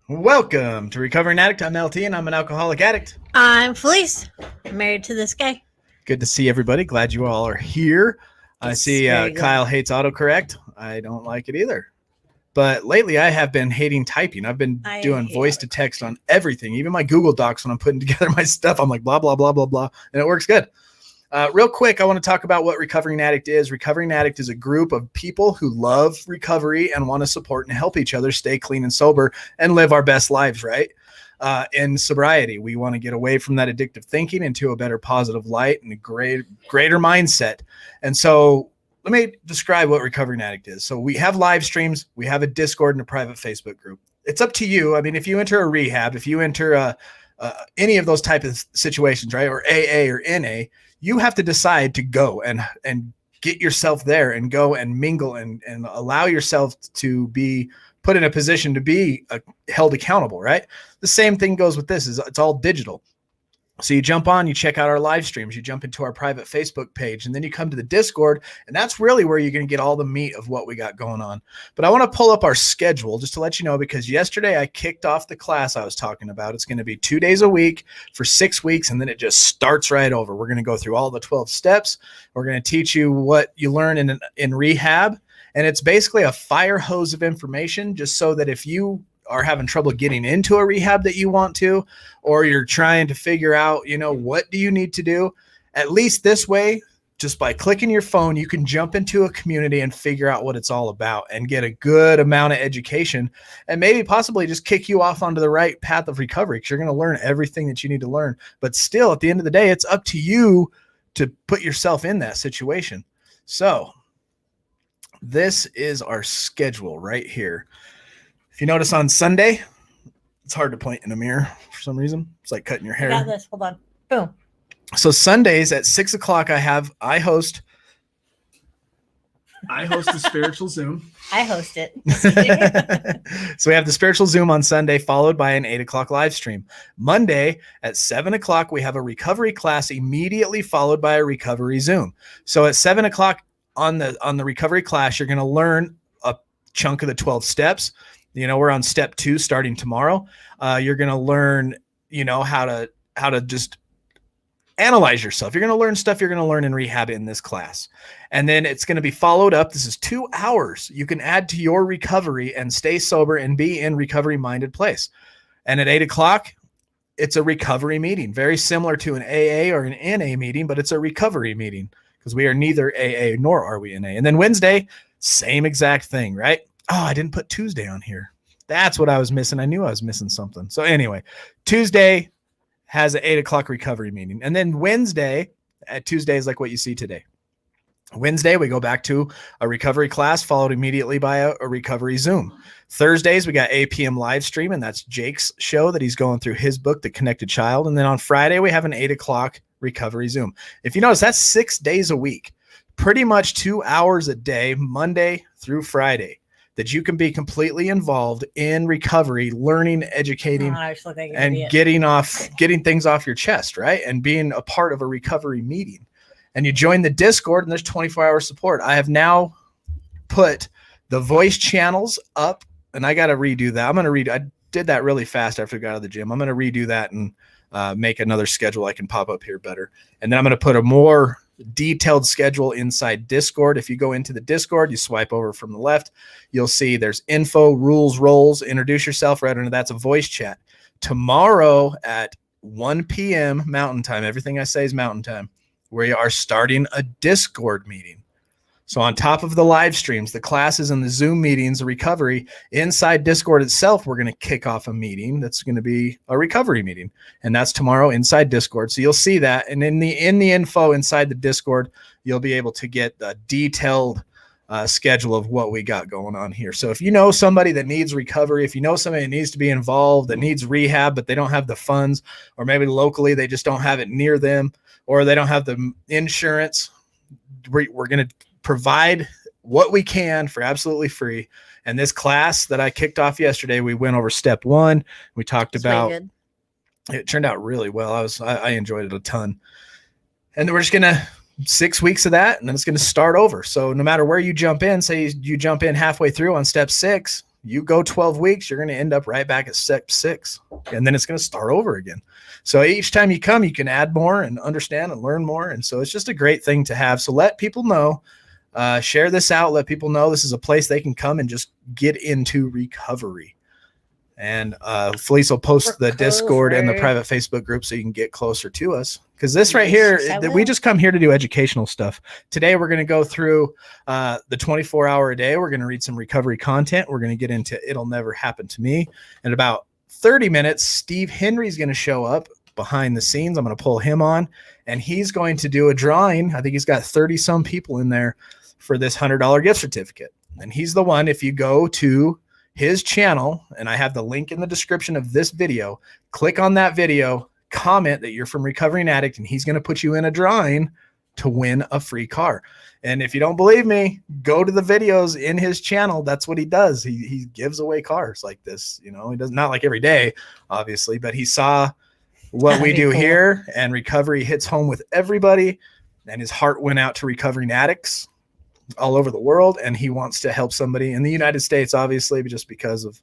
Welcome to Recovering Addict. I'm LT and I'm an alcoholic addict. I'm Felice. I'm married to this guy. Good to see everybody. Glad you all are here. I see Kyle hates autocorrect. I don't like it either. But lately I have been hating typing. I've been doing voice to text on everything. Even my Google Docs when I'm putting together my stuff, I'm like blah, blah, blah, blah, blah. And it works good. Real quick, I want to talk about what Recovering Addict is. Recovering Addict is a group of people who love recovery and want to support and help each other stay clean and sober and live our best lives, right? In sobriety, we want to get away from that addictive thinking into a better positive light and a greater mindset. And so let me describe what Recovering Addict is. So we have live streams, we have a Discord and a private Facebook group. It's up to you. I mean, if you enter a rehab, if you enter any of those type of situations, right, or AA or NA, you have to decide to go and get yourself there and go and mingle and allow yourself to be put in a position to be held accountable, right? The same thing goes with this. It's all digital. So you jump on, you check out our live streams, you jump into our private Facebook page, and then you come to the Discord, and that's really where you're going to get all the meat of what we got going on. But I want to pull up our schedule just to let you know, because yesterday I kicked off the class I was talking about. It's going to be 2 days a week for 6 weeks, and then it just starts right over. We're going to go through all the 12 steps. We're going to teach you what you learn in rehab, and it's basically a fire hose of information just so that if you are having trouble getting into a rehab that you want to, or you're trying to figure out, what do you need to do? At least this way, just by clicking your phone, you can jump into a community and figure out what it's all about and get a good amount of education and maybe possibly just kick you off onto the right path of recovery, because you're going to learn everything that you need to learn. But still, at the end of the day, it's up to you to put yourself in that situation. So this is our schedule right here. If you notice on Sunday, it's hard to point in a mirror for some reason. It's like cutting your hair. I got this. Hold on. Boom. So Sundays at 6:00, I host the spiritual Zoom. I host it. So we have the spiritual Zoom on Sunday, followed by an 8:00 live stream. Monday at 7:00, we have a recovery class immediately followed by a recovery Zoom. So at 7:00 on the recovery class, you're going to learn a chunk of the 12 steps. We're on step 2 starting tomorrow. You're going to learn, how to just analyze yourself. You're going to learn stuff you're going to learn in rehab in this class. And then it's going to be followed up. This is 2 hours you can add to your recovery and stay sober and be in recovery-minded place. And at 8:00, it's a recovery meeting, very similar to an AA or an NA meeting, but it's a recovery meeting because we are neither AA nor are we NA. And then Wednesday, same exact thing, right? Oh, I didn't put Tuesday on here. That's what I was missing. I knew I was missing something. So anyway, Tuesday has an 8:00 recovery meeting. And then Wednesday is like what you see today. Wednesday, we go back to a recovery class followed immediately by a recovery Zoom. Thursdays, we got 8 p.m. live stream, and that's Jake's show that he's going through his book, The Connected Child. And then on Friday, we have an 8:00 recovery Zoom. If you notice, that's 6 days a week, pretty much 2 hours a day, Monday through Friday, that you can be completely involved in recovery, learning, educating, and getting things off your chest, right? And being a part of a recovery meeting. And you join the Discord, and there's 24-hour support. I have now put the voice channels up, and I got to redo that. I did that really fast after I got out of the gym. I'm going to redo that and make another schedule I can pop up here better. And then I'm going to put a more detailed schedule inside Discord. If you go into the Discord, you swipe over from the left, you'll see there's info, rules, roles, introduce yourself, right under that's a voice chat. Tomorrow at 1 p.m. Mountain Time, everything I say is Mountain Time, we are starting a Discord meeting. So on top of the live streams, the classes and the Zoom meetings, the recovery, inside Discord itself, we're going to kick off a meeting that's going to be a recovery meeting. And that's tomorrow inside Discord. So you'll see that. And in the info inside the Discord, you'll be able to get a detailed schedule of what we got going on here. So if you know somebody that needs recovery, if you know somebody that needs to be involved, that needs rehab, but they don't have the funds, or maybe locally they just don't have it near them, or they don't have the insurance, we're going to provide what we can for absolutely free. And this class that I kicked off yesterday, we went over step 1. We talked about it. Turned out really well. I enjoyed it a ton. And we're just going to 6 weeks of that, and then it's going to start over. So no matter where you jump in, say you jump in halfway through on step 6, you go 12 weeks, you're going to end up right back at step 6, and then it's going to start over again. So each time you come, you can add more and understand and learn more. And so it's just a great thing to have. So let people know, share this out, let people know this is a place they can come and just get into recovery. And Felice will post the Discord and the private Facebook group so you can get closer to us. Because this right here, we just come here to do educational stuff. Today, we're going to go through the 24-hour a day. We're going to read some recovery content. We're going to get into It'll Never Happen to Me. In about 30 minutes, Steve Henry's going to show up behind the scenes. I'm going to pull him on, and he's going to do a drawing. I think he's got 30-some people in there for this $100 gift certificate. And he's the one, if you go to his channel, and I have the link in the description of this video, click on that video, comment that you're from Recovering Addict, and he's going to put you in a drawing to win a free car. And if you don't believe me, go to the videos in his channel. That's what he does. He gives away cars like this. You know, he does not like every day, obviously, but he saw what we do here, and recovery hits home with everybody. And his heart went out to recovering addicts all over the world, and he wants to help somebody in the United States, obviously, but just because of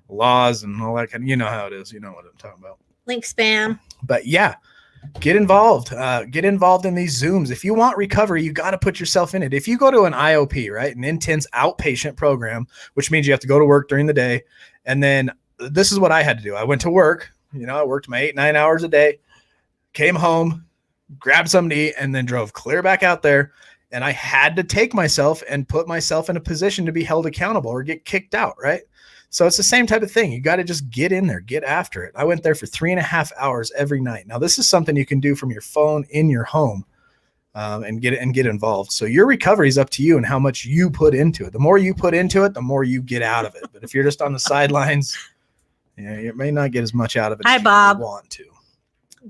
laws and all that kind of, you know how it is, you know what I'm talking about. Link spam. But yeah, get involved in these Zooms. If you want recovery, you got to put yourself in it. If you go to an IOP, right, an intense outpatient program, which means you have to go to work during the day, and then this is what I had to do. I went to work, you know, I worked my 8-9 hours a day, came home, grabbed something to eat, and then drove clear back out there. And I had to take myself and put myself in a position to be held accountable or get kicked out, right? So it's the same type of thing. You got to just get in there, get after it. I went there for 3.5 hours every night. Now, this is something you can do from your phone in your home, and get involved. So your recovery is up to you and how much you put into it. The more you put into it, the more you get out of it. But if you're just on the sidelines, you may not get as much out of it. Hi, as Bob. You want to.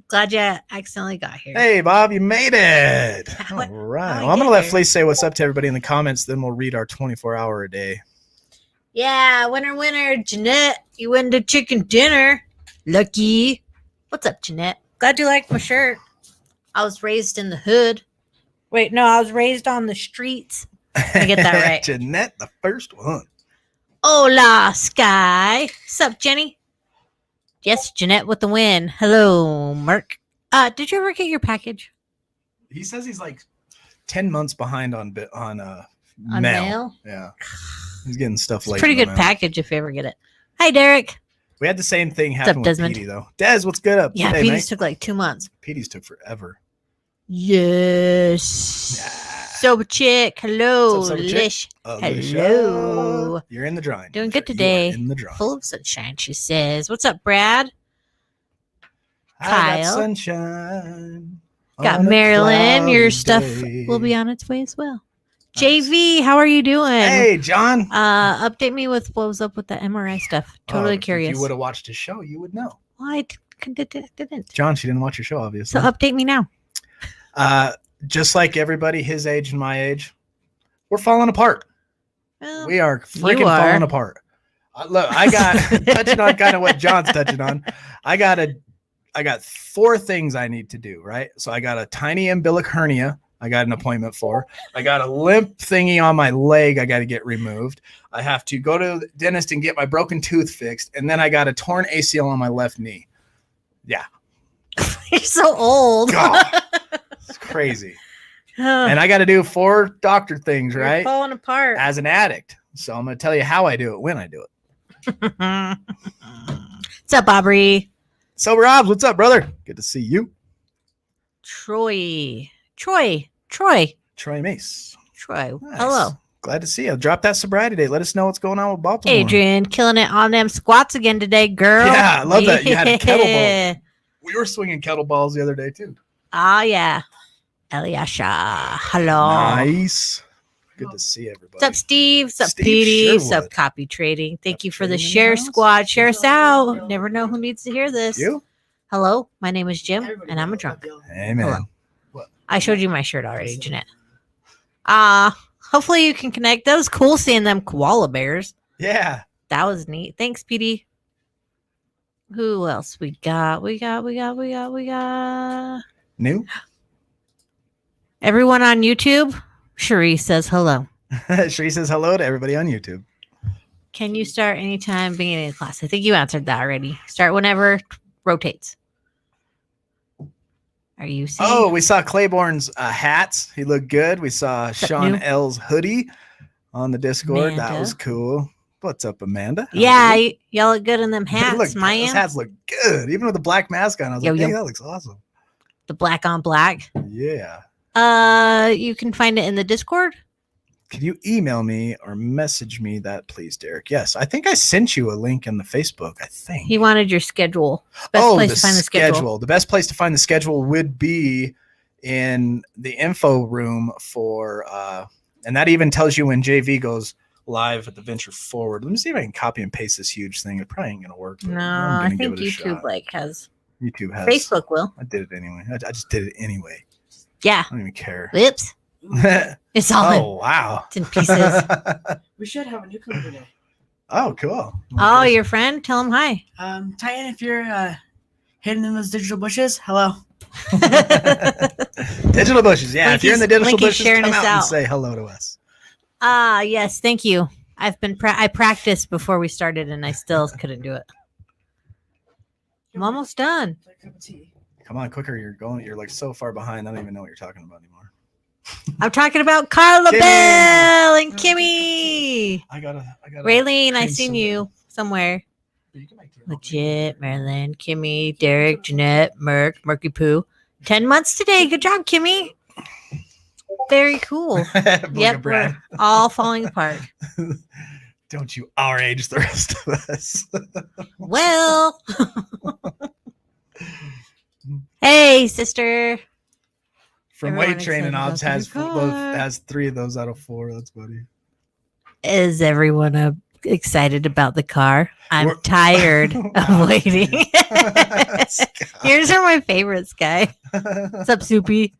Glad you accidentally got here. Hey, Bob, you made it. All right. Well, I'm going to let Felice say what's up to everybody in the comments. Then we'll read our 24-hour a day. Yeah, winner, Jeanette. You went to chicken dinner. Lucky. What's up, Jeanette? Glad you liked my shirt. I was raised in the hood. Wait, no, I was raised on the streets. I get that right. Jeanette, the first one. Hola, Sky. What's up, Jenny? Yes, Jeanette with the win. Hello, Mark. Did you ever get your package? He says he's like 10 months behind on On mail? Yeah. He's getting stuff late. Pretty good package if you ever get it. Hi, Derek. We had the same thing happen with Desmond? Petey, though. Des, what's good up? Yeah, today, Petey's took like 2 months. Petey's took forever. Yes. Yeah. Sober chick. Hello, What's up, Sober Lish. Alicia. Hello. You're in the drawing. Doing good today. In the drawing. Full of sunshine, she says. What's up, Brad? I Kyle. got sunshine. Got on a Marilyn. Your cloudy stuff day. will be on its way as well. Nice. JV, how are you doing? Hey, John. Update me with what was up with the MRI stuff. Totally curious. If you would have watched his show, you would know. Well, I didn't. John, she didn't watch your show, obviously. So update me now. Just like everybody his age and my age, we're falling apart. Well, We are freaking falling apart. Look, I got touching on kind of what John's touching on. I got 4 things I need to do, right? So I got a tiny umbilic hernia I got an appointment for. I got a limp thingy on my leg I got to get removed. I have to go to the dentist and get my broken tooth fixed. And then I got a torn ACL on my left knee. Yeah. You're so old. God, it's crazy. And I got to do 4 doctor things, You're right? falling apart. As an addict. So I'm going to tell you how I do it when I do it. What's up, Aubrey? So, Rob, what's up, brother? Good to see you. Troy. Troy Mace. Nice. Nice. Hello. Glad to see you. Drop that sobriety date. Let us know what's going on with Baltimore. Adrian, killing it on them squats again today, girl. Yeah, I love that. You had a kettlebell. Yeah. We were swinging kettlebells the other day, too. Oh, yeah. Eliasha. Hello. Nice. Good to see everybody. What's up, Steve? What's up, Steve Petey? What's up, Sherwood. Copy Trading? Thank you for the Trading in the share house. squad. Share us out. Never know who needs to hear this. You? Hello, my name is Jim, and I'm a drunk. Amen. Hello. I showed you my shirt already, Jeanette. Hopefully you can connect. That was cool seeing them koala bears. Yeah. That was neat. Thanks, Petey. Who else we got? We got. New? Everyone on YouTube. Cherie says hello. Sheree says hello to everybody on YouTube. Can you start anytime beginning of class? I think you answered that already. Start whenever rotates. Are you seeing? Oh, we saw Claiborne's hats. He looked good. We saw Sean new? L's hoodie on the Discord. That Amanda. was cool. What's up, Amanda? How Yeah, are you? y'all look good in them They hats, look, those hats look good. Even with the black mask on, I was Yo, like, yo. dang, that looks awesome. The black on black. Yeah. You can find it in the Discord. Could you email me or message me that, please, Derek? Yes, I think I sent you a link in the Facebook. I think He wanted your schedule. Best place to find the schedule. The best place to find the schedule would be in the info room for, and that even tells you when JV goes live at the Venture Forward. Let me see if I can copy and paste this huge thing. It probably ain't gonna work. No, I think YouTube has. YouTube has. Facebook will. I did it anyway. I just did it anyway. Yeah. I don't even care. Oops. It's all wow. It's in pieces. We should have a newcomer today. Oh, cool. Oh, your friend? Tell him hi. Titan, if you're hidden in those digital bushes, hello. Digital bushes. Yeah, if you're in the digital bushes, sharing come us out out. and say hello to us. Yes, thank you. I practiced before we started and I still couldn't do it. I'm almost done. Come on, quicker. You're like so far behind. I don't even know what you're talking about anymore. I'm talking about Carla Kimmy. Bell and Kimmy. I gotta. Raylene, I train seen somebody. you somewhere. Legit, Marilyn, Kimmy, Derek, Jeanette, Murky Poo. 10 months today. Good job, Kimmy. Very cool. Yep, we're all falling apart. Don't you our age the rest of us. Well. Hey, sister. From Everyone weight training, excited OBS about the new car. has 3 of those out of 4. That's funny. Is everyone excited about the car? I'm tired Wow, of waiting. Scott. Yours are my favorites, guy. What's up, Soupy?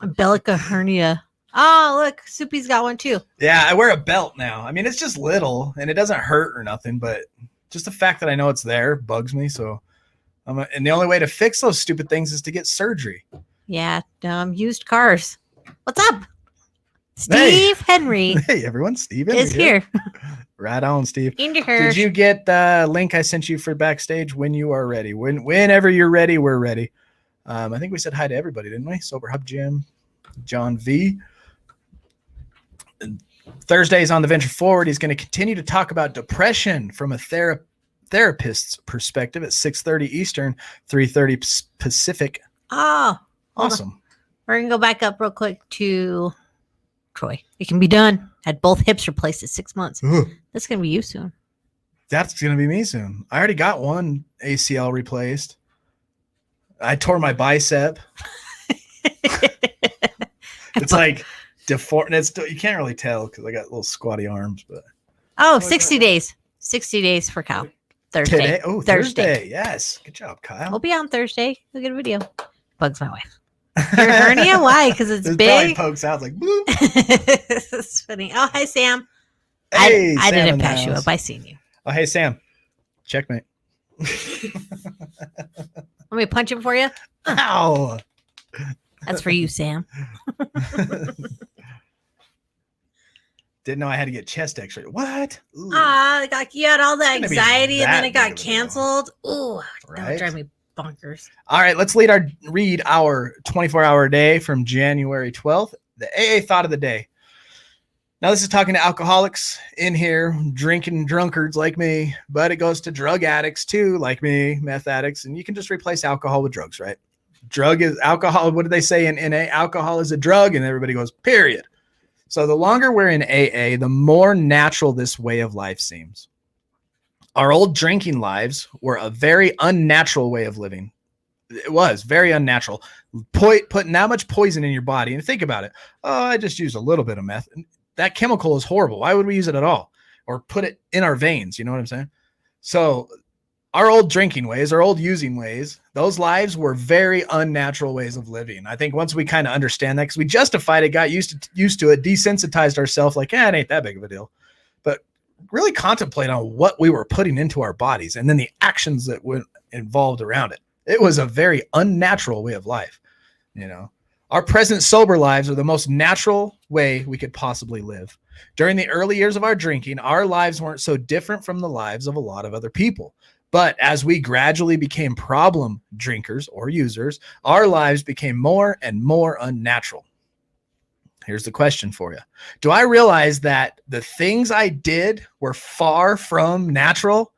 Umbilical hernia. Oh, look, Soupy's got one too. Yeah, I wear a belt now. I mean, it's just little and it doesn't hurt or nothing, but just the fact that I know it's there bugs me. So, and the only way to fix those stupid things is to get surgery. Yeah, used cars. What's up? Steve Henry Hey, everyone. Steve is here. Right on, Steve. Into her. Did you get the link I sent you for backstage? When you are ready. Whenever you're ready, we're ready. I think we said hi to everybody, didn't we? Sober Hub Jim, John V. Thursdays on the Venture Forward, he's going to continue to talk about depression from a therapist's perspective at 6:30 Eastern, 3:30 Pacific. Oh, Awesome. We're going to go back up real quick to Troy. It can be done. Had both hips replaced at 6 months. Ugh. That's going to be you soon. That's going to be me soon. I already got one ACL replaced. I tore my bicep. It's like deformed. You can't really tell because I got little squatty arms. But 60 days. 60 days for Kyle. Thursday. today, Thursday. Yes. Good job, Kyle. We'll be on Thursday. We'll get a video. Bugs my wife. Your hernia? Why? Because it's It big. probably pokes out like bloop. It's funny. Oh, hi, Sam. Hey, I Sam in didn't the pass you house. up. I seen you. Oh, hey, Sam. Checkmate. Want me to punch him for you? Ow. That's for you, Sam. Didn't know I had to get chest x-ray. What? Ooh. You had all the Gonna be anxiety and then that it got big of a deal. canceled. Ooh, that Right? would drive me bonkers. All right, let's read our 24-hour day from January 12th, the AA thought of the day. Now, this is talking to alcoholics in here, drinking drunkards like me, but it goes to drug addicts too, like me, meth addicts, and you can just replace alcohol with drugs, right? Drug is alcohol. What did they say in NA? Alcohol is a drug, and everybody goes, period. So the longer we're in AA, the more natural this way of life seems. Our old drinking lives were a very unnatural way of living. It was very unnatural. Putting that much poison in your body. And think about it. Oh, I just used a little bit of meth. That chemical is horrible. Why would we use it at all? Or put it in our veins? You know what I'm saying? So our old drinking ways, our old using ways, those lives were very unnatural ways of living. I think once we kind of understand that, because we justified it, got used to it, desensitized ourselves like, it ain't that big of a deal. But really contemplate on what we were putting into our bodies and then the actions that were involved around it. It was a very unnatural way of life. You know, our present sober lives are the most natural way we could possibly live. During the early years of our drinking, our lives weren't so different from the lives of a lot of other people. But as we gradually became problem drinkers or users, our lives became more and more unnatural. Here's the question for you. Do I realize that the things I did were far from natural?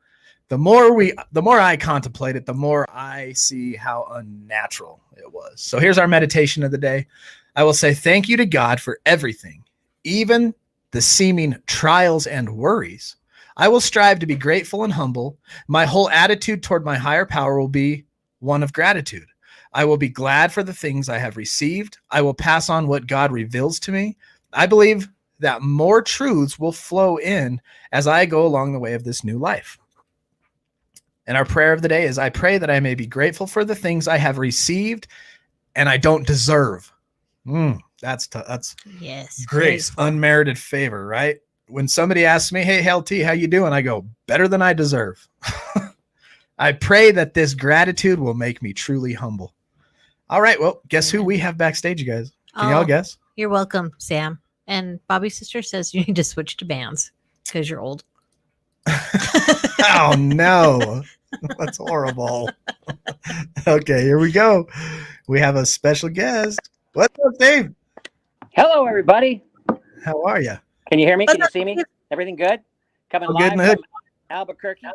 The more I contemplate it, the more I see how unnatural it was. So here's our meditation of the day. I will say thank you to God for everything, even the seeming trials and worries. I will strive to be grateful and humble. My whole attitude toward my higher power will be one of gratitude. I will be glad for the things I have received. I will pass on what God reveals to me. I believe that more truths will flow in as I go along the way of this new life. And our prayer of the day is I pray that I may be grateful for the things I have received and I don't deserve. That's Yes. grace, grateful. unmerited favor, right? When somebody asks me, hey, LT, how you doing? I go, better than I deserve. I pray that this gratitude will make me truly humble. All right, well, guess who we have backstage, you guys? Can y'all guess? You're welcome, Sam. And Bobby's sister says you need to switch to bands because you're old. Oh, no. That's horrible. Okay, here we go. We have a special guest. What's up, Dave? Hello, everybody. How are you? Can you hear me? Can you see me? Everything good? Coming All live good in the hood. from Albuquerque.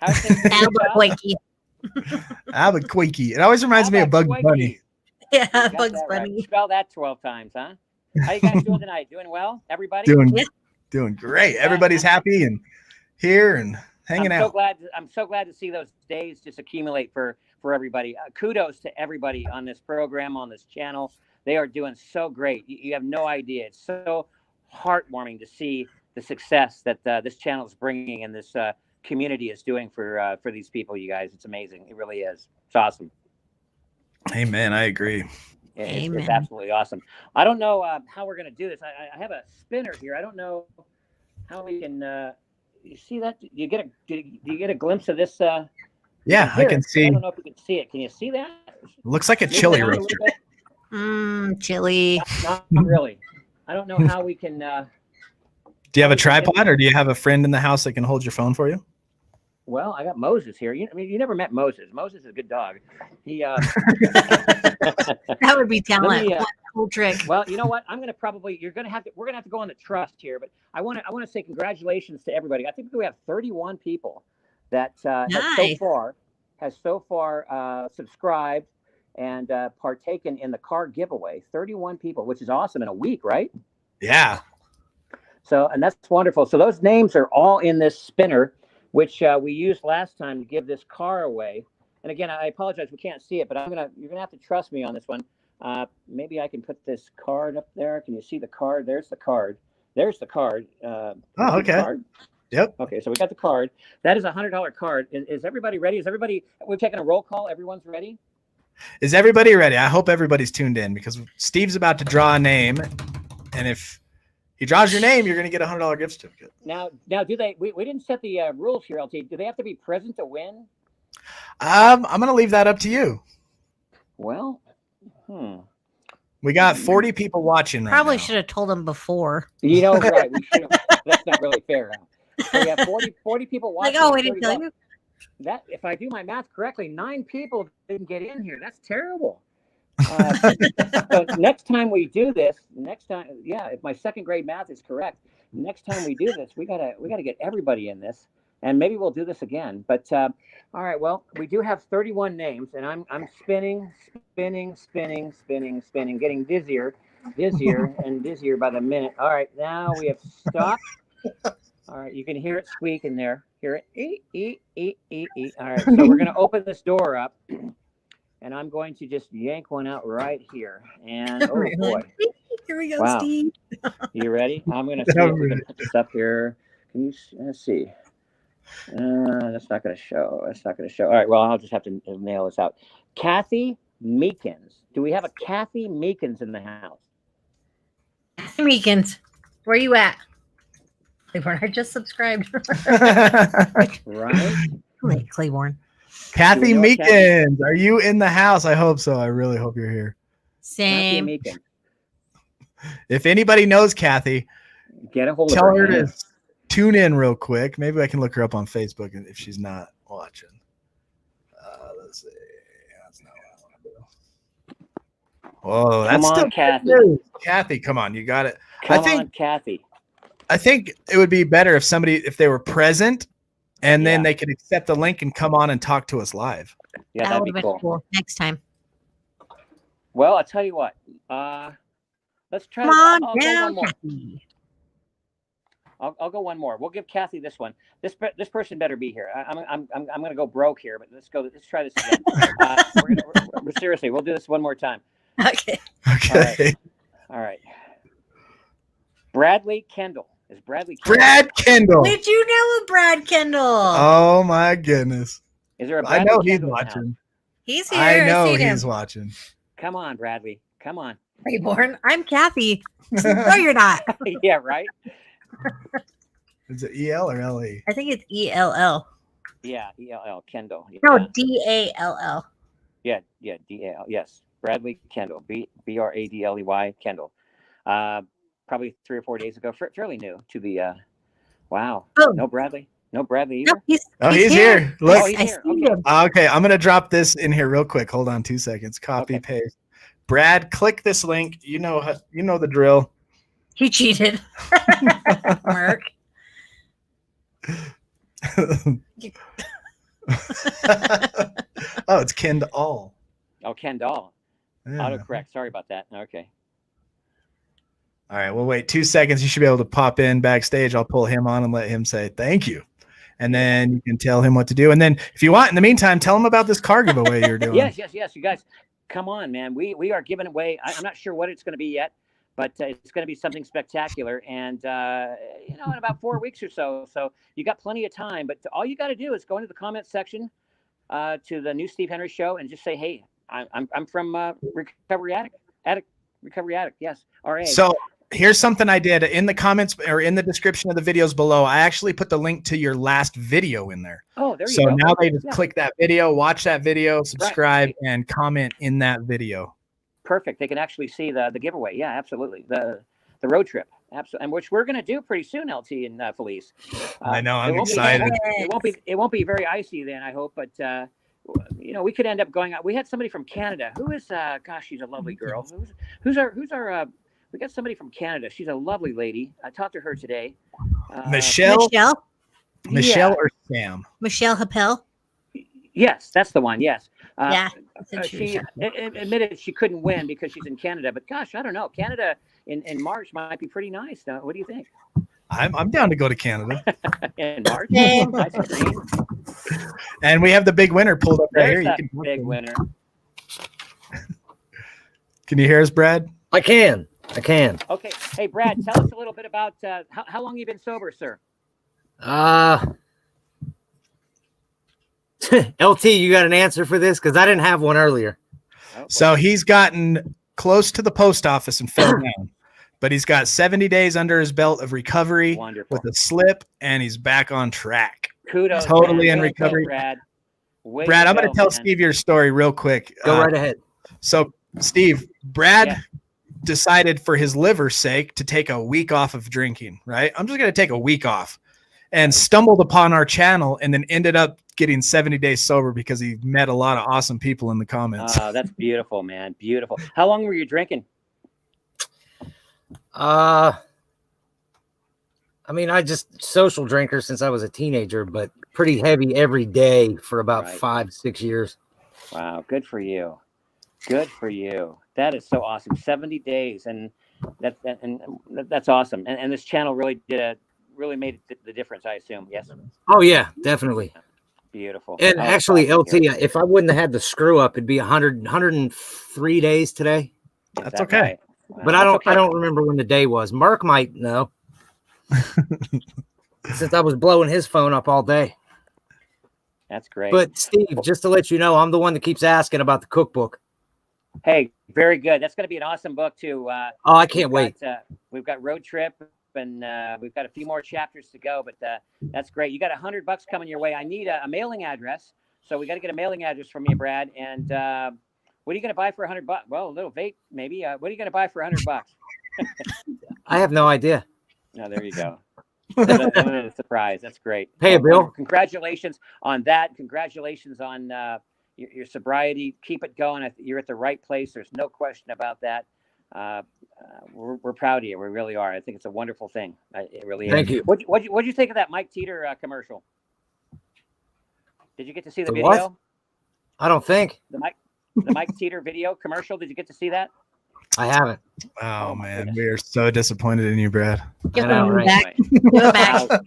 How's things going, Albuquerque. Albuquerque. It always reminds me of Bugs Albuquerque. Bunny. Yeah, Got Bugs that right. Bunny. Spell that 12 times, huh? How you guys doing tonight? Doing well, everybody? Doing great. Everybody's happy and here and hanging out. I'm so glad to see those days just accumulate for everybody. Kudos to everybody on this program, on this channel. They are doing so great. You have no idea. It's so heartwarming to see the success that this channel is bringing and this community is doing for these people. You guys, it's amazing. It really is. It's awesome. Amen. I agree. It's absolutely awesome. I don't know how we're going to do this. I have a spinner here. I don't know how we can. You see that? Do you get a glimpse of this? Yeah, I can see. I don't know if you can see it. Can you see that? Looks like a chili roaster. Chili. Not really. I don't know how we can. Do you have a tripod, or do you have a friend in the house that can hold your phone for you? Well, I got Moses here. You never met Moses. Moses is a good dog. He. That would be talent. Cool trick. Well, you know what? We're gonna have to go on the trust here, but I want to say congratulations to everybody. I think we have 31 people that has so far subscribed and partaken in the car giveaway. 31 people, which is awesome in a week, right? Yeah. So, and that's wonderful. So those names are all in this spinner, which we used last time to give this car away. And again, I apologize, we can't see it, but you're gonna have to trust me on this one. Maybe I can put this card up there. Can you see the card? There's the card. There's the card. Okay. Card? Yep. Okay, so we got the card. That is a $100 card. Is everybody ready? We're taking a roll call. Everyone's ready? Is everybody ready? I hope everybody's tuned in because Steve's about to draw a name. And if he draws your name, you're going to get a $100 gift certificate. Now, do they? We didn't set the rules here, LT. Do they have to be present to win? I'm going to leave that up to you. Well, we got 40 people watching right Probably now. should have told them before. Right. We should have. That's not really fair. So we have 40 people watching. Like, we didn't tell you. That, if I do my math correctly, 9 people didn't get in here. That's terrible. So next time we do this, if my second grade math is correct, next time we do this, we gotta get everybody in this, and maybe we'll do this again. But all right, well, we do have 31 names, and I'm spinning, getting dizzier and dizzier by the minute. All right, now we have stopped. All right, you can hear it squeak in there. Hear it. All right, so we're gonna open this door up. And I'm going to just yank one out right here. And oh boy. Here we go, wow. Steve. You ready? I'm going to see if we can put this up here. Can you, let's see. That's not going to show. All right, well, I'll just have to nail this out. Kathy Meekins. Do we have a Kathy Meekins in the house? Kathy Meekins, where you at? Claiborne, I just subscribed. Right. Claiborne. Kathy Meekins, are you in the house? I hope so. I really hope you're here. Same. If anybody knows Kathy, Get a hold of Tell her. her man. to tune in real quick. Maybe I can look her up on Facebook if she's not watching. Let's see. That's not what I want to do. Whoa, Come that's on, still good Kathy. news. Kathy, come on, you got it. Come on, Kathy. I think it would be better if they were present and then Yeah. they could accept the link and come on and talk to us live. Yeah, That that'd would be have been cool. cool. Next time. Well, I'll tell you what. Let's try. Come on I'll go down, one more. Kathy. I'll go one more. We'll give Kathy this one. This person better be here. I'm gonna go broke here, but let's go. Let's try this again. Seriously, we'll do this one more time. Okay. Okay. All right. Bradley Kendall. Is Bradley Kendall? Brad Kendall. Did you know a Brad Kendall? Oh my goodness. Is there a I Bradley know he's Kendall in the house? watching. He's here. I know seen he's him. watching. Come on, Bradley. Come on. Reborn. I'm Kathy. No, you're not. Yeah, right. Is it EL or LE? I think it's ELL. Yeah, ELL Kendall. Yeah. No, DALL. Yeah, DAL. Yes, Bradley Kendall. BRADLEY Kendall. Probably 3 or 4 days ago. Fairly new to the. Wow. Oh. No Bradley. No Bradley No, either. He's here. Look. Oh, he's I here. seen Okay. him. Okay, I'm gonna drop this in here real quick. Hold on 2 seconds. Copy, Okay. paste. Brad, click this link. You know the drill. He cheated. Mark. Oh, it's Ken to all. Oh, Kendall. Yeah. Autocorrect. Sorry about that. Okay. All right, we'll wait 2 seconds. You should be able to pop in backstage. I'll pull him on and let him say thank you. And then you can tell him what to do. And then if you want, in the meantime, tell him about this car giveaway you're doing. Yes. You guys, come on, man. We are giving away. I'm not sure what it's going to be yet, but it's going to be something spectacular. And, in about 4 weeks or so. So you got plenty of time. But all you got to do is go into the comment section to the new Steve Henry show and just say, hey, I'm from Recovery Addict. Recovery Addict. Yes. RA. So here's something I did in the comments or in the description of the videos below. I actually put the link to your last video in there. Oh, there you So go. now they just click that video, watch that video, subscribe, Right. and comment in that video. Perfect. They can actually see the giveaway. Yeah, absolutely. The road trip. Absolutely. And which we're going to do pretty soon, LT and Felice. I know. I'm it won't be- excited. It won't be very icy then, I hope, but we could end up going out. We had somebody from Canada who is gosh, she's a lovely girl. Who's our we got somebody from Canada. She's a lovely lady. I talked to her today. Michelle Michelle Yeah. or Sam? Michelle Happel. Yes, that's the one. Yes. Yeah. She admitted she couldn't win because she's in Canada, but gosh, I don't know. Canada in March might be pretty nice. What do you think? I'm down to go to Canada. In March, Yeah. nice and green. And we have the big winner pulled up right There's here. that You can big winner. Can you hear us, Brad? I can. Okay, hey Brad, tell us a little bit about how long you been sober, sir. LT, you got an answer for this? Because I didn't have one earlier. Oh, So he's gotten close to the post office and fell down, but he's got 70 days under his belt of recovery wonderful. with a slip, and he's back on track. Kudos, Totally man. in Way to go, recovery. Brad. Way Brad, to I'm going go, to tell man. Steve your story real quick. Go right ahead. So, Steve, Brad Yeah. decided for his liver's sake to take a week off of drinking, right? I'm just going to take a week off, and stumbled upon our channel and then ended up getting 70 days sober because he met a lot of awesome people in the comments. That's beautiful, man. Beautiful. How long were you drinking? I mean, I just social drinker since I was a teenager, but pretty heavy every day for about Right. 5-6 years. Wow, good for you. Good for you. That is so awesome. 70 days, and that's awesome. And this channel really made the difference, I assume. Yes. Oh yeah, definitely. Beautiful. And Oh, actually, awesome to LT, hear. if I wouldn't have had the screw up, it'd be 103 days today. Is That's that okay. right? Wow, But that's I okay. don't remember when the day was. Mark might know. Since I was blowing his phone up all day. That's great. But Steve, just to let you know, I'm the one that keeps asking about the cookbook. Hey, very good. That's going to be an awesome book too. Oh, I can't wait. We've got Road Trip, and we've got a few more chapters to go. But that's great. You got $100 coming your way. I need a mailing address, so we got to get a mailing address from you, Brad. And what are you going to buy for $100? Well, a little vape, maybe. What are you going to buy for $100? I have no idea. No, there you go. What a surprise. That's great. Hey, Bill. Congratulations on that. Congratulations on your sobriety. Keep it going. You're at the right place. There's no question about that. We're proud of you. We really are. I think it's a wonderful thing. It really is. Thank you. What'd you think of that Mike Teeter commercial? Did you get to see the The video? what? I don't think. The Mike Teeter video commercial. Did you get to see that? I haven't. Oh, my man, goodness. we are so disappointed in you, Brad. Give I know, him right? back. Anyway, Give him back.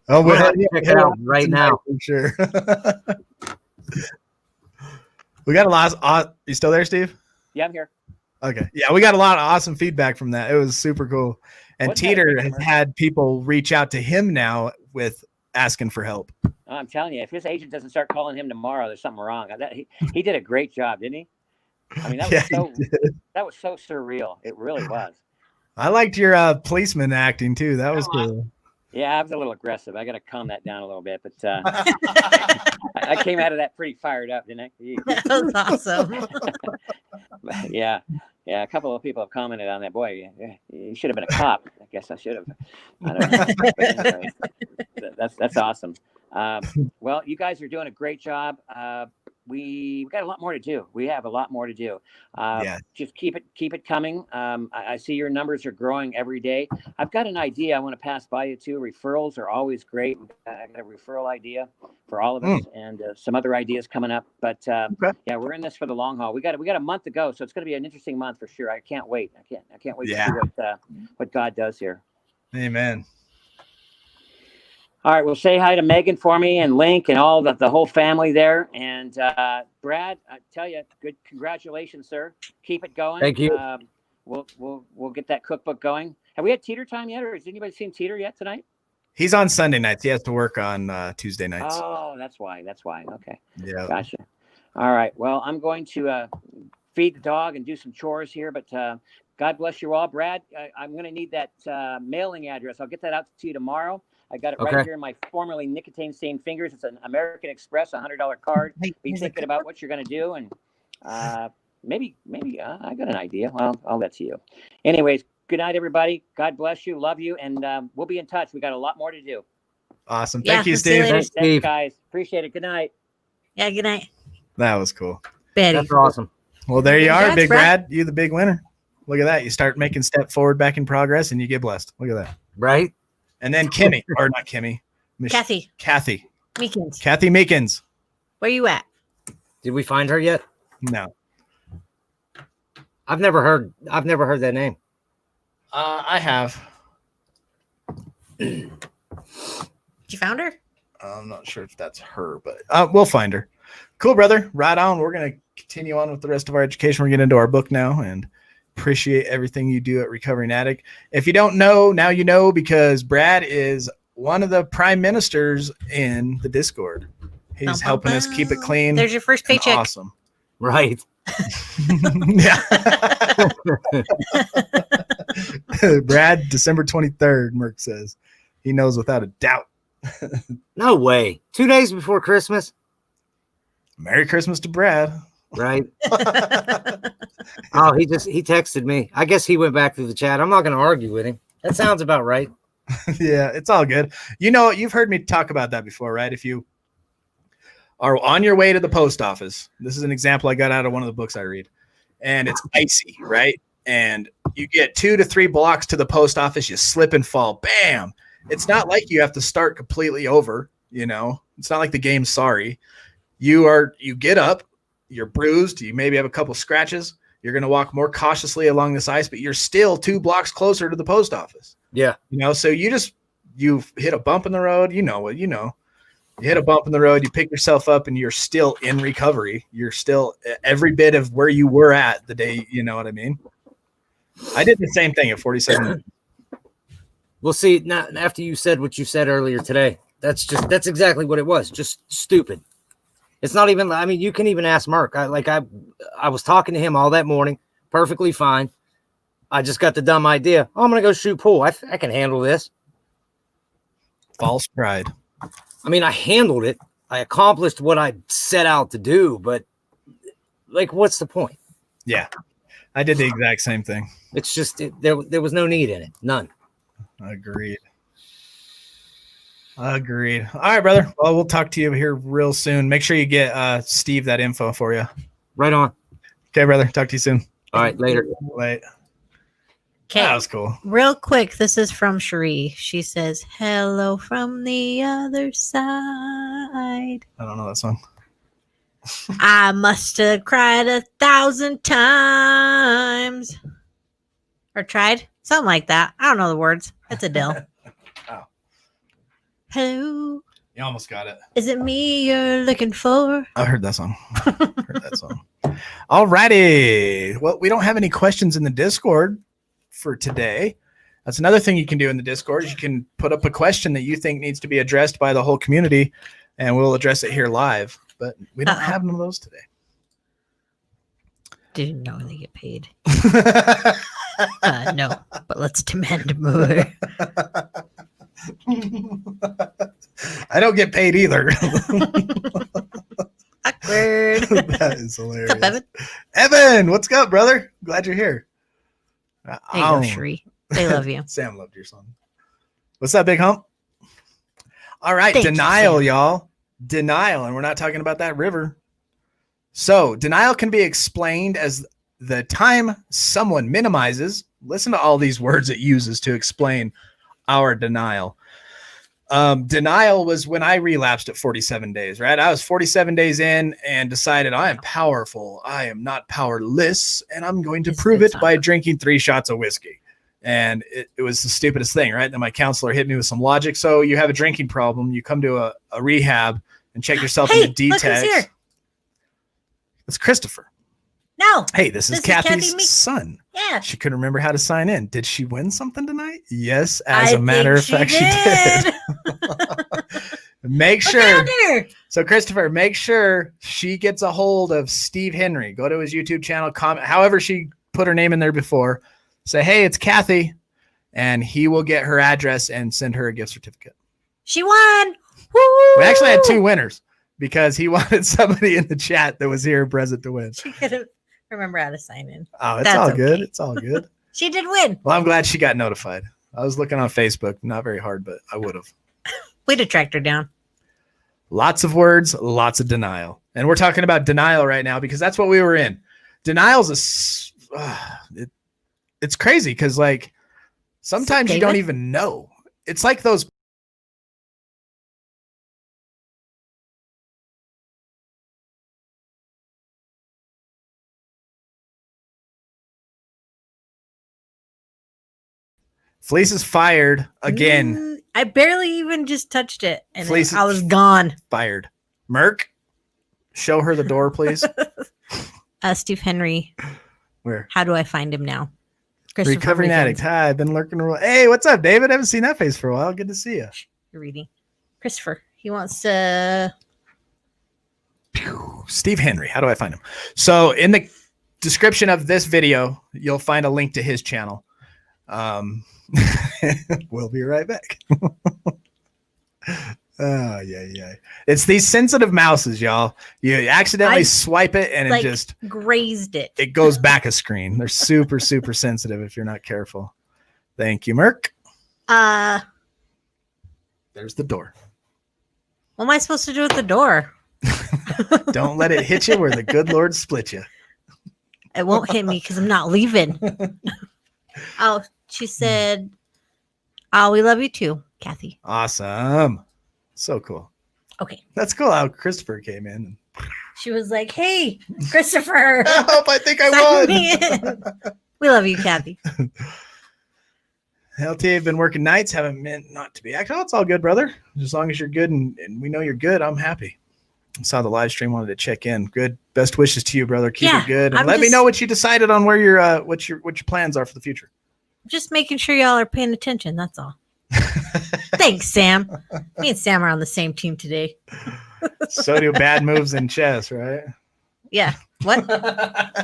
Oh, I'm gonna have hit to check it it out up right tonight now. for sure. We got a lot. You still there, Steve? yeah, I'm here. Okay. Yeah, we got a lot of awesome feedback from that. It was super cool. And Wasn't that a Teeter great has commercial? had people reach out to him now with asking for help. I'm telling you, if his agent doesn't start calling him tomorrow, there's something wrong. He did a great job, didn't he? I mean, that was so surreal. It really was. I liked your policeman acting too. That was cool. Yeah, I was a little aggressive. I got to calm that down a little bit, but I came out of that pretty fired up, didn't I? That was awesome. Yeah. A couple of people have commented on that. Boy, you should have been a cop. I guess I should have. I don't know. But anyway, that's awesome. Well, you guys are doing a great job. We got a lot more to do. We have a lot more to do. Yeah. Just keep it coming. I see your numbers are growing every day. I've got an idea I want to pass by you too. Referrals are always great. I got a referral idea for all of us and some other ideas coming up. But yeah, we're in this for the long haul. We got a month to go, so it's going to be an interesting month for sure. I can't wait. I can't wait to see what God does here. Amen. All right, well, say hi to Megan for me and Link and all the whole family there. And Brad, I tell you, good congratulations, sir. Keep it going. Thank you. We'll get that cookbook going. Have we had Teeter time yet, or has anybody seen Teeter yet tonight? He's on Sunday nights. He has to work on Tuesday nights. Oh, that's why. Okay, Yeah. gotcha. All right, well, I'm going to feed the dog and do some chores here, but God bless you all. Brad, I'm going to need that mailing address. I'll get that out to you tomorrow. I got it right here in my formerly nicotine-stained fingers. It's an American Express, $100 card. Be thinking about what you're going to do, and maybe I got an idea. Well, I'll let to you. Anyways, good night, everybody. God bless you. Love you, and we'll be in touch. We got a lot more to do. Awesome. Yeah, Thank you, we'll see you Steve. later. Thanks, Thanks, Steve. guys. Appreciate it. Good night. Yeah, good night, That was cool. Betty. That's awesome. Well, there you are, Congrats, Big Brad. Brad. You the big winner. Look at that. You start making step forward back in progress and you get blessed. Look at that. Right? And then Kimmy, or not Kimmy. Kathy Kathy Meekins. Meekins. Where you at? Did we find her yet? No. I've never heard that name. I have. You found her? I'm not sure if that's her, but we'll find her. Cool, brother. Right on. We're going to continue on with the rest of our education. We're getting into our book now and appreciate everything you do at Recovering Addict. If you don't know, now you know, because Brad is one of the prime ministers in the Discord. He's helping us keep it clean. There's your first and paycheck. Awesome. Right. Yeah. Brad, December 23rd, Merck says. He knows without a doubt. No way. 2 days before Christmas. Merry Christmas to Brad. Right. Oh, he texted me. I guess he went back through the chat. I'm not going to argue with him. That sounds about right. Yeah, it's all good. You know, you've heard me talk about that before, right? If you are on your way to the post office, this is an example I got out of one of the books I read, and it's icy, right? And you get 2 to 3 blocks to the post office, you slip and fall, bam. It's not like you have to start completely over, you know. It's not like the game's sorry. You get up, you're bruised, you maybe have a couple scratches. You're going to walk more cautiously along this ice, but you're still 2 blocks closer to the post office. Yeah. You know, so you've hit a bump in the road, you hit a bump in the road, you pick yourself up, and you're still in recovery. You're still every bit of where you were at the day, you know what I mean? I did the same thing at 47. We'll see. Now, after you said what you said earlier today, that's exactly what it was. Just stupid. It's not even, I mean, you can even ask Mark. I was talking to him all that morning, perfectly fine. I just got the dumb idea. Oh, I'm going to go shoot pool. I can handle this. False pride. I mean, I handled it. I accomplished what I set out to do, but like, what's the point? Yeah. I did the exact same thing. It's just there was no need in it. None. Agreed. All right, brother. Well, we'll talk to you here real soon. Make sure you get Steve that info for you. Right on. Okay, brother. Talk to you soon. All right, later. Wait. Okay. That was cool. Real quick, this is from Cherie. She says, "Hello from the other side. I don't know that song. I must have cried 1,000 times." Or tried. Something like that. I don't know the words. It's Adele. Oh. Hello. You almost got it. Is it me you're looking for? I heard that song. All righty. Well, we don't have any questions in the Discord for today. That's another thing you can do in the Discord is you can put up a question that you think needs to be addressed by the whole community, and we'll address it here live. But we don't have none of those today. Didn't know they get paid. No, but let's demand more. I don't get paid either. Awkward. That is hilarious. What's up, Evan? Evan, what's up, brother? Glad you're here. There you go, Shree. They love you. Sam loved your song. What's up, Big Hump? All right, Thank you, denial, Sam. y'all. Denial, and we're not talking about that river. So, denial can be explained as the time someone minimizes. Listen to all these words it uses to explain our denial. Denial was when I relapsed at 47 days, right? I was 47 days in and decided I am powerful. I am not powerless, and I'm going to prove it by drinking 3 shots of whiskey. And it was the stupidest thing, right? Then my counselor hit me with some logic. So you have a drinking problem. You come to a rehab and check yourself in the Look who's detox. here. It's Christopher. No. Hey, this is Kathy's son. Yeah. She couldn't remember how to sign in. Did she win something tonight? Yes, as I a matter of think fact, she did. Make sure. So, Christopher, make sure she gets a hold of Steve Henry. Go to his YouTube channel, comment, however she put her name in there before. Say, hey, it's Kathy. And he will get her address and send her a gift certificate. She won. Woo! We actually had 2 winners because he wanted somebody in the chat that was here present to win. She couldn't remember how to sign in. Oh, it's That's all good. okay. It's all good. She did win. Well, I'm glad she got notified. I was looking on Facebook. Not very hard, but I would have. Way to track her down. Lots of words, lots of denial. And we're talking about denial right now because that's what we were in. Denial's it's crazy because, like, sometimes you don't even know. It's like those. Fleece is fired again. I barely even just touched it, and Fleece I was gone. Fired. Merc, show her the door, please. Steve Henry. Where? How do I find him now? Recovering addict. Hi, I've been lurking around. Hey, what's up, David? I haven't seen that face for a while. Good to see you. You're reading. Christopher. He wants to. Steve Henry. How do I find him? So in the description of this video, you'll find a link to his channel. We'll be right back. Oh, yeah. It's these sensitive mouses, y'all. You accidentally swipe it and it just grazed it. It goes back a screen. They're super, super sensitive if you're not careful. Thank you, Merc. There's the door. What am I supposed to do with the door? Don't let it hit you where the good Lord split you. It won't hit me because I'm not leaving. Oh, she said, "Oh, we love you too, Kathy." Awesome. So cool. Okay. That's cool how Christopher came in. She was like, "Hey, Christopher." Help, I think I won. We love you, Kathy. LT, I've been working nights, haven't meant not to be active. Oh, it's all good, brother. As long as you're good and we know you're good, I'm happy. I saw the live stream, wanted to check in. Good. Best wishes to you, brother. Keep it good. And let me know what you decided on where your what your plans are for the future. Just making sure y'all are paying attention. That's all. Thanks, Sam. Me and Sam are on the same team today. So do bad moves in chess, right? Yeah. What?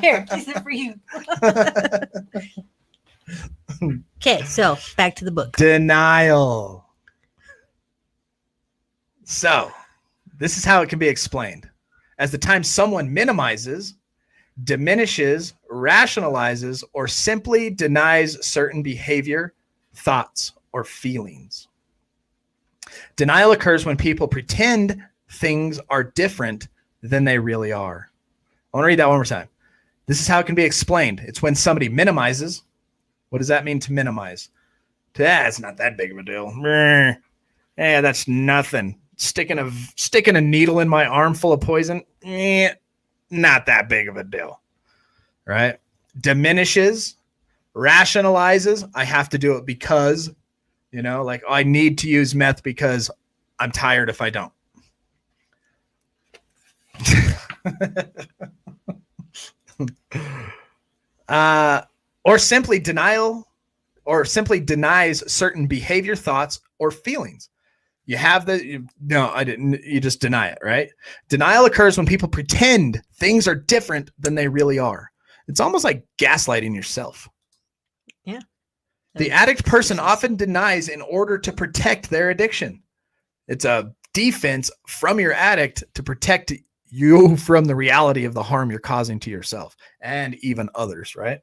Here, this is for you. Okay, so back to the book. Denial. So, this is how it can be explained. As the time someone minimizes, diminishes, rationalizes, or simply denies certain behavior, thoughts, or feelings. Denial occurs when people pretend things are different than they really are. I want to read that one more time. This is how it can be explained. It's when somebody minimizes. What does that mean to minimize? It's not that big of a deal. Yeah, that's nothing. Sticking a needle in my arm full of poison. Not that big of a deal. Right? Diminishes, rationalizes. I have to do it because, like, I need to use meth because I'm tired if I don't. Or simply denies certain behavior, thoughts, or feelings. You have no, I didn't. You just deny it, right? Denial occurs when people pretend things are different than they really are. It's almost like gaslighting yourself. Yeah. The addict person often denies in order to protect their addiction. It's a defense from your addict to protect you from the reality of the harm you're causing to yourself and even others, right?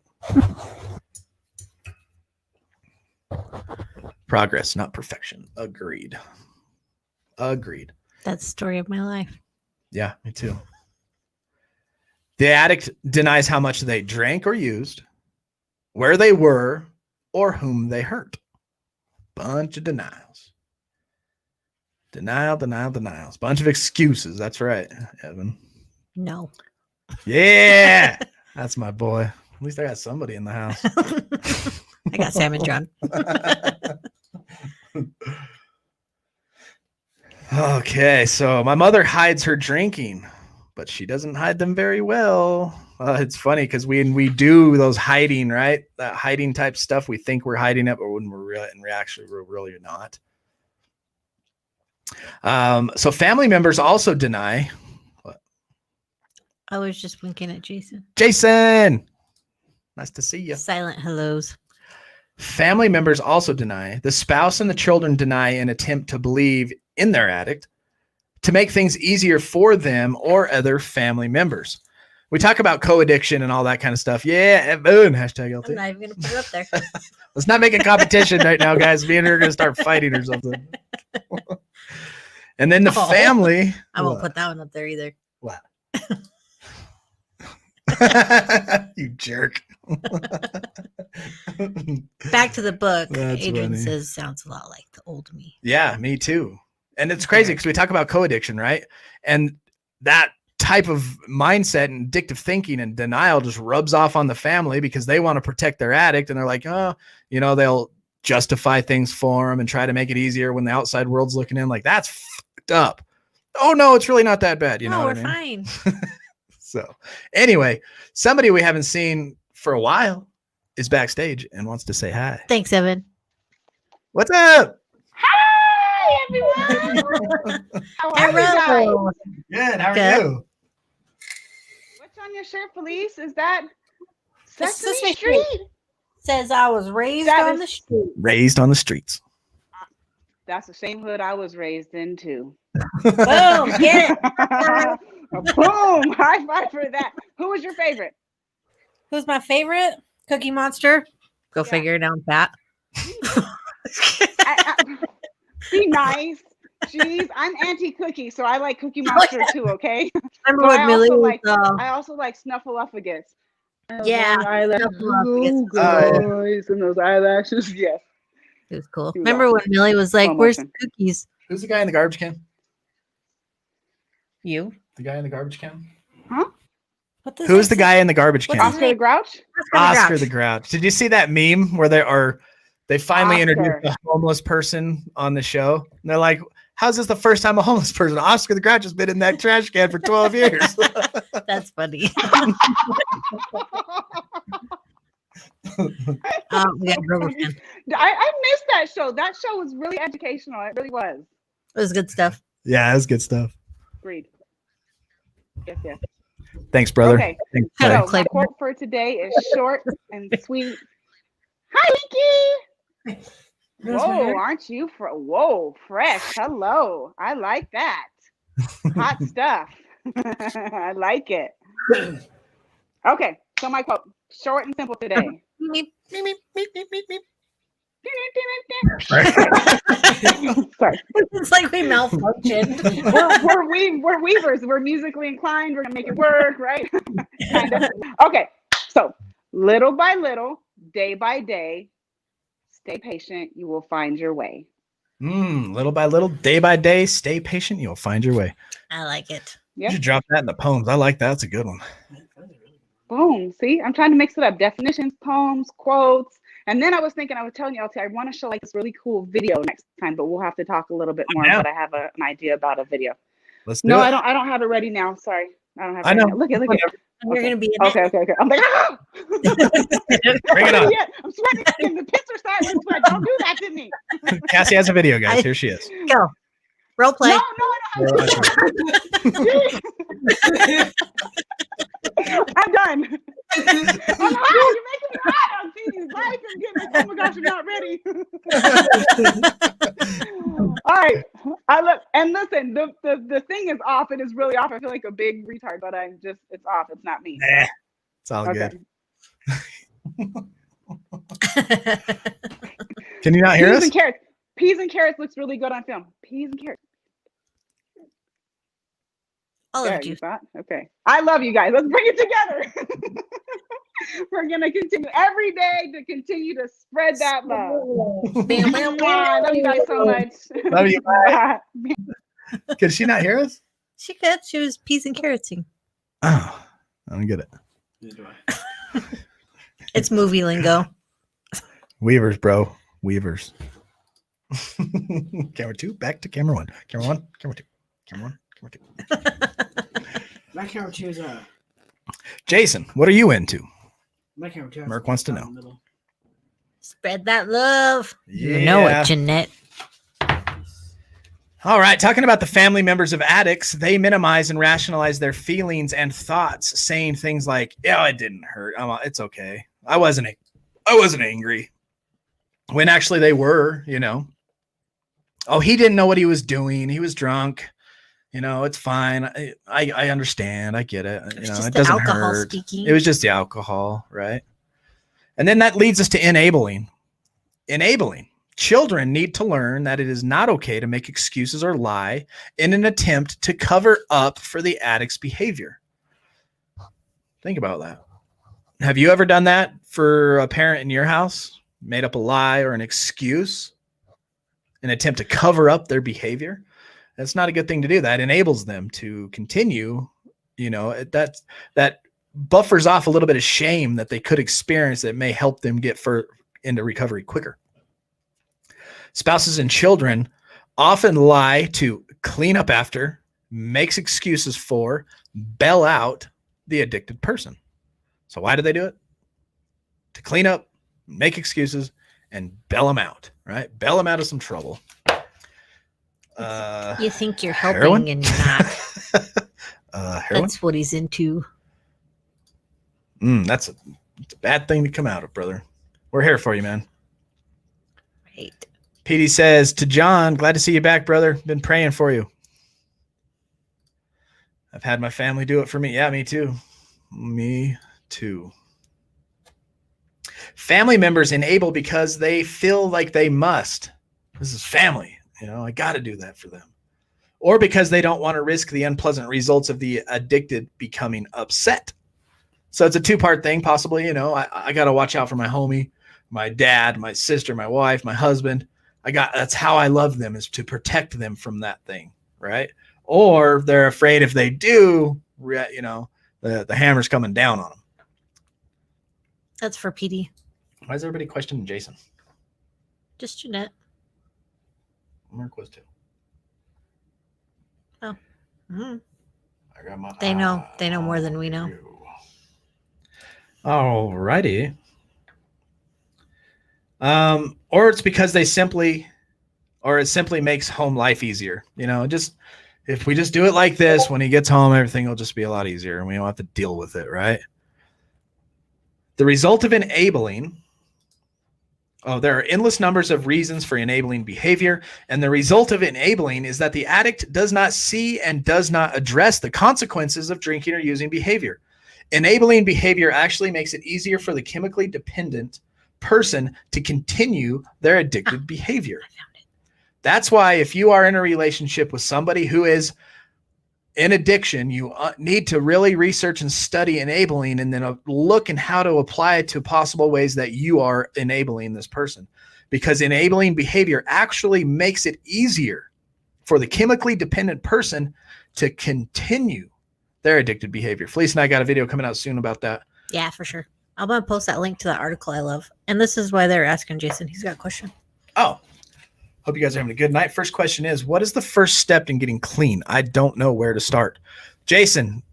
Progress, not perfection. Agreed. That's the story of my life. Yeah, me too. The addict denies how much they drank or used, where they were, or whom they hurt. Bunch of denials. Denials. Bunch of excuses. That's right, Evan. No. Yeah, that's my boy. At least I got somebody in the house. I got Sam and John. Okay, so my mother hides her drinking, but she doesn't hide them very well. It's funny because we do those hiding, right? That hiding type stuff. We think we're hiding it, but when we're really not. So family members also deny. What? I was just winking at Jason. Jason, nice to see you. Silent hellos. Family members also deny. The spouse and the children deny an attempt to believe in their addict to make things easier for them or other family members. We talk about co-addiction and all that kind of stuff. Yeah, boom, hashtag LT. I'm not even going to put it up there. Let's not make a competition right now, guys. Me and her are going to start fighting or something. And then the family. I won't put that one up there either. What? You jerk. Back to the book. That's Adrian funny. says sounds a lot like the old me. Yeah, me too. And it's crazy because we talk about co-addiction, right? And that type of mindset and addictive thinking and denial just rubs off on the family because they want to protect their addict. And they're like, oh, they'll justify things for them and try to make it easier when the outside world's looking in. Like, that's fucked up. Oh, no, it's really not that bad. No, we're fine. So anyway, somebody we haven't seen for a while is backstage and wants to say hi. Thanks, Evan. What's up? Hi, everyone. How are you guys? Good. How are Good. you? What's on your shirt, Felice? Is that It's Sesame Sesame Street? Says I was raised That on is- the street. Raised on the streets. That's the same hood I was raised in, too. Boom, get it. Boom! High five for that. Who was your favorite? Who's my favorite? Cookie Monster. Go figure it out, Pat. Be nice. Jeez, I'm anti-cookie, so I like Cookie Monster too, okay? Remember But when Millie was, I also like Snuffleupagus. Yeah, Eyelashes. Snuffleupagus. And those eyelashes, yes. it was cool. He was Remember when Millie was like, Slow where's the motion. cookies? Who's the guy in the garbage can? You? The guy in the garbage can? What does Who's that the say? guy in the garbage What's can? his Oscar the Grouch? Oscar the Grouch. Did you see that meme where they finally Oscar. introduced a homeless person on the show? And they're like, how's this the first time a homeless person? Oscar the Grouch has been in that trash can for 12 years. That's funny. We got Grover fan. I missed that show. That show was really educational. It really was. It was good stuff. Yeah, that's good stuff. Agreed. Yes, yes. Thanks, brother. Okay. Thanks, So buddy. my Clay- quote for today is short and sweet. Hi, Nikki. Whoa, aren't you fresh? Hello. I like that. Hot stuff. I like it. Okay, so my quote, short and simple today. Meep, meep, meep, meep, meep, meep, meep. Sorry. It's like we malfunctioned. We're weavers. We're musically inclined. We're gonna make it work, right? Kind of. Okay. So little by little, day by day, stay patient. You will find your way. Little by little, day by day, stay patient. You'll find your way. I like it. You Yeah. should drop that in the poems. I like that. That's a good one. Boom. See, I'm trying to mix it up. Definitions, poems, quotes. And then I was thinking, I was telling you, LT, I want to show like this really cool video next time, but we'll have to talk a little bit more. But I have an idea about a video. Let's do No, it. I don't have it ready now. Sorry. I don't have it I ready know. now. Look at And you're gonna be in Okay. I'm like, ah! Bring it on. Yeah, I'm sweating. The pits are starting to sweat. Don't do that to me. Cassie has a video, guys. Here she is. Go. Role play. No, I don't have to. I'm done. I'm hot. You're making me hot on these lights. I'm getting like, oh my gosh, I'm not ready. All right. I look and listen, the thing is off. It is really off. I feel like a big retard, but it's off. It's not me. Nah, it's all Okay. good. Can you not hear Peas us? and carrots. Peas and carrots looks really good on film. Peas and carrots. All There, of you you. thought? Okay. I love you guys. Let's bring it together. We're going to continue every day to continue to spread that love. Bam, bam, I love you guys so much. Love you. Bye. Can she not hear us? She could. She was peas and carrotsing. Oh, I don't get it. It's movie lingo. Weavers, bro. Weavers. Camera 2, back to camera 1. Camera 1, camera 2. Camera 1, camera 2. My camera two is Jason, what are you into? my camera two. Merc wants to know. Spread that love. You know it, Jeanette. All right, talking about the family members of addicts, they minimize and rationalize their feelings and thoughts, saying things like, "Yeah, it didn't hurt. It's okay. I wasn't angry." When actually they were, Oh, he didn't know what he was doing. He was drunk. It's fine. I understand. I get it. It doesn't hurt. Speaking. It was just the alcohol, right? And then that leads us to enabling. Enabling. Children need to learn that it is not okay to make excuses or lie in an attempt to cover up for the addict's behavior. Think about that. Have you ever done that for a parent in your house? Made up a lie or an excuse in an attempt to cover up their behavior? That's not a good thing to do. That enables them to continue, that buffers off a little bit of shame that they could experience that may help them get into recovery quicker. Spouses and children often lie to clean up after, makes excuses for, bail out the addicted person. So why do they do it? To clean up, make excuses, and bail them out, right? Bail them out of some trouble. You think you're helping heroin? and you're not. Heroin? That's what he's into. It's a bad thing to come out of, brother. We're here for you, man. Right. Petey says to John, glad to see you back, brother. Been praying for you. I've had my family do it for me. Yeah, me too. Me too. Family members enable because they feel like they must. This is family. I got to do that for them. Or because they don't want to risk the unpleasant results of the addicted becoming upset. So it's a two-part thing, possibly. I got to watch out for my homie, my dad, my sister, my wife, my husband. That's how I love them, is to protect them from that thing, right? Or they're afraid if they do, the hammer's coming down on them. That's for PD. Why is everybody questioning Jason? Just Jeanette. Mark was too. Oh. Mm. I got my They know. They know more than we know. All righty. Or it's because it simply makes home life easier. Just if we just do it like this, when he gets home, everything will just be a lot easier and we don't have to deal with it, right? The result of enabling. There are endless numbers of reasons for enabling behavior, and the result of enabling is that the addict does not see and does not address the consequences of drinking or using behavior. Enabling behavior actually makes it easier for the chemically dependent person to continue their addicted behavior. That's why if you are in a relationship with somebody who is in addiction, you need to really research and study enabling, and then look and how to apply it to possible ways that you are enabling this person. Because enabling behavior actually makes it easier for the chemically dependent person to continue their addicted behavior. Felice and I got a video coming out soon about that. Yeah, for sure. I'm going to post that link to that article I love. And this is why they're asking Jason. He's got a question. Oh, hope you guys are having a good night. First question is, what is the first step in getting clean? I don't know where to start. Jason,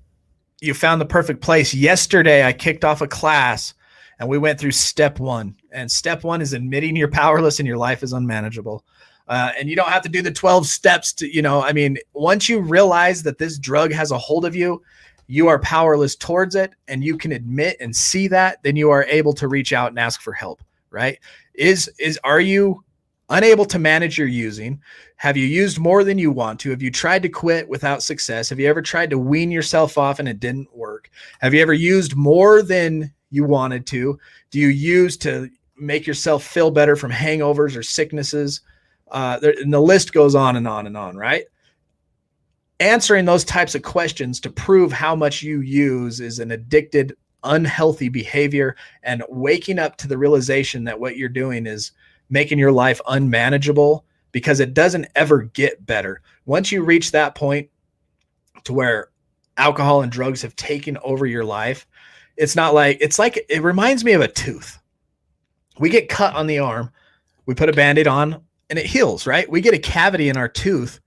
you found the perfect place. Yesterday, I kicked off a class and we went through step 1. And step 1 is admitting you're powerless and your life is unmanageable. And you don't have to do the 12 steps to, once you realize that this drug has a hold of you, you are powerless towards it, and you can admit and see that, then you are able to reach out and ask for help, right? Are you unable to manage your using? Have you used more than you want to? Have you tried to quit without success? Have you ever tried to wean yourself off and it didn't work? Have you ever used more than you wanted to? Do you use to make yourself feel better from hangovers or sicknesses? And the list goes on and on and on, right? Answering those types of questions to prove how much you use is an addicted, unhealthy behavior, and waking up to the realization that what you're doing is making your life unmanageable, because it doesn't ever get better. Once you reach that point to where alcohol and drugs have taken over your life, it reminds me of a tooth. We get cut on the arm, we put a Band-Aid on, and it heals, right? We get a cavity in our tooth.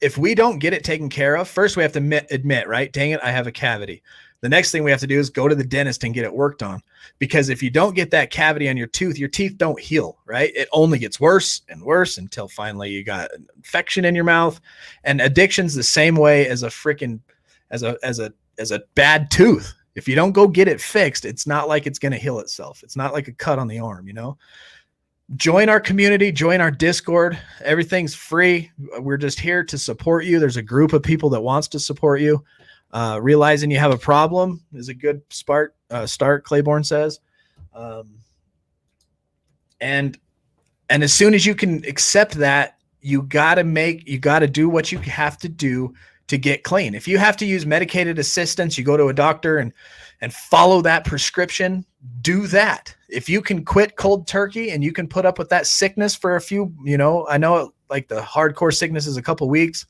If we don't get it taken care of, first we have to admit, right? Dang it, I have a cavity. The next thing we have to do is go to the dentist and get it worked on. Because if you don't get that cavity on your teeth don't heal, right? It only gets worse and worse until finally you got an infection in your mouth. And addiction's the same way as a bad tooth. If you don't go get it fixed, it's not like it's going to heal itself. It's not like a cut on the arm, Join our community, join our Discord. Everything's free. We're just here to support you. There's a group of people that wants to support you. Realizing you have a problem is a good start, Claiborne says. And as soon as you can accept that, you got to do what you have to do to get clean. If you have to use medicated assistance, you go to a doctor and follow that prescription, do that. If you can quit cold turkey and you can put up with that sickness for a few, I know like the hardcore sickness is a couple weeks,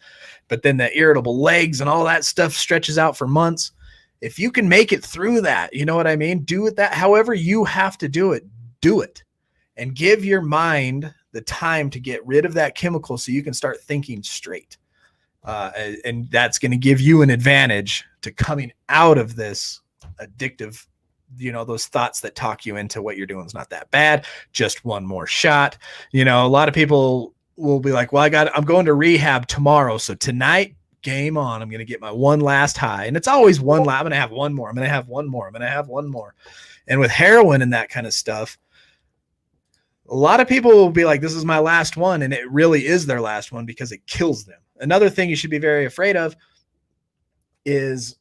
but then the irritable legs and all that stuff stretches out for months. If you can make it through that, you know what I mean? Do it however you have to do it, and give your mind the time to get rid of that chemical so you can start thinking straight. And that's going to give you an advantage to coming out of this addictive, those thoughts that talk you into what you're doing is not that bad. Just one more shot. A lot of people will be like, well, I'm going to rehab tomorrow. So tonight, game on. I'm going to get my one last high. And it's always one last. I'm going to have one more. I'm going to have one more. I'm going to have one more. And with heroin and that kind of stuff, a lot of people will be like, this is my last one. And it really is their last one because it kills them. Another thing you should be very afraid of is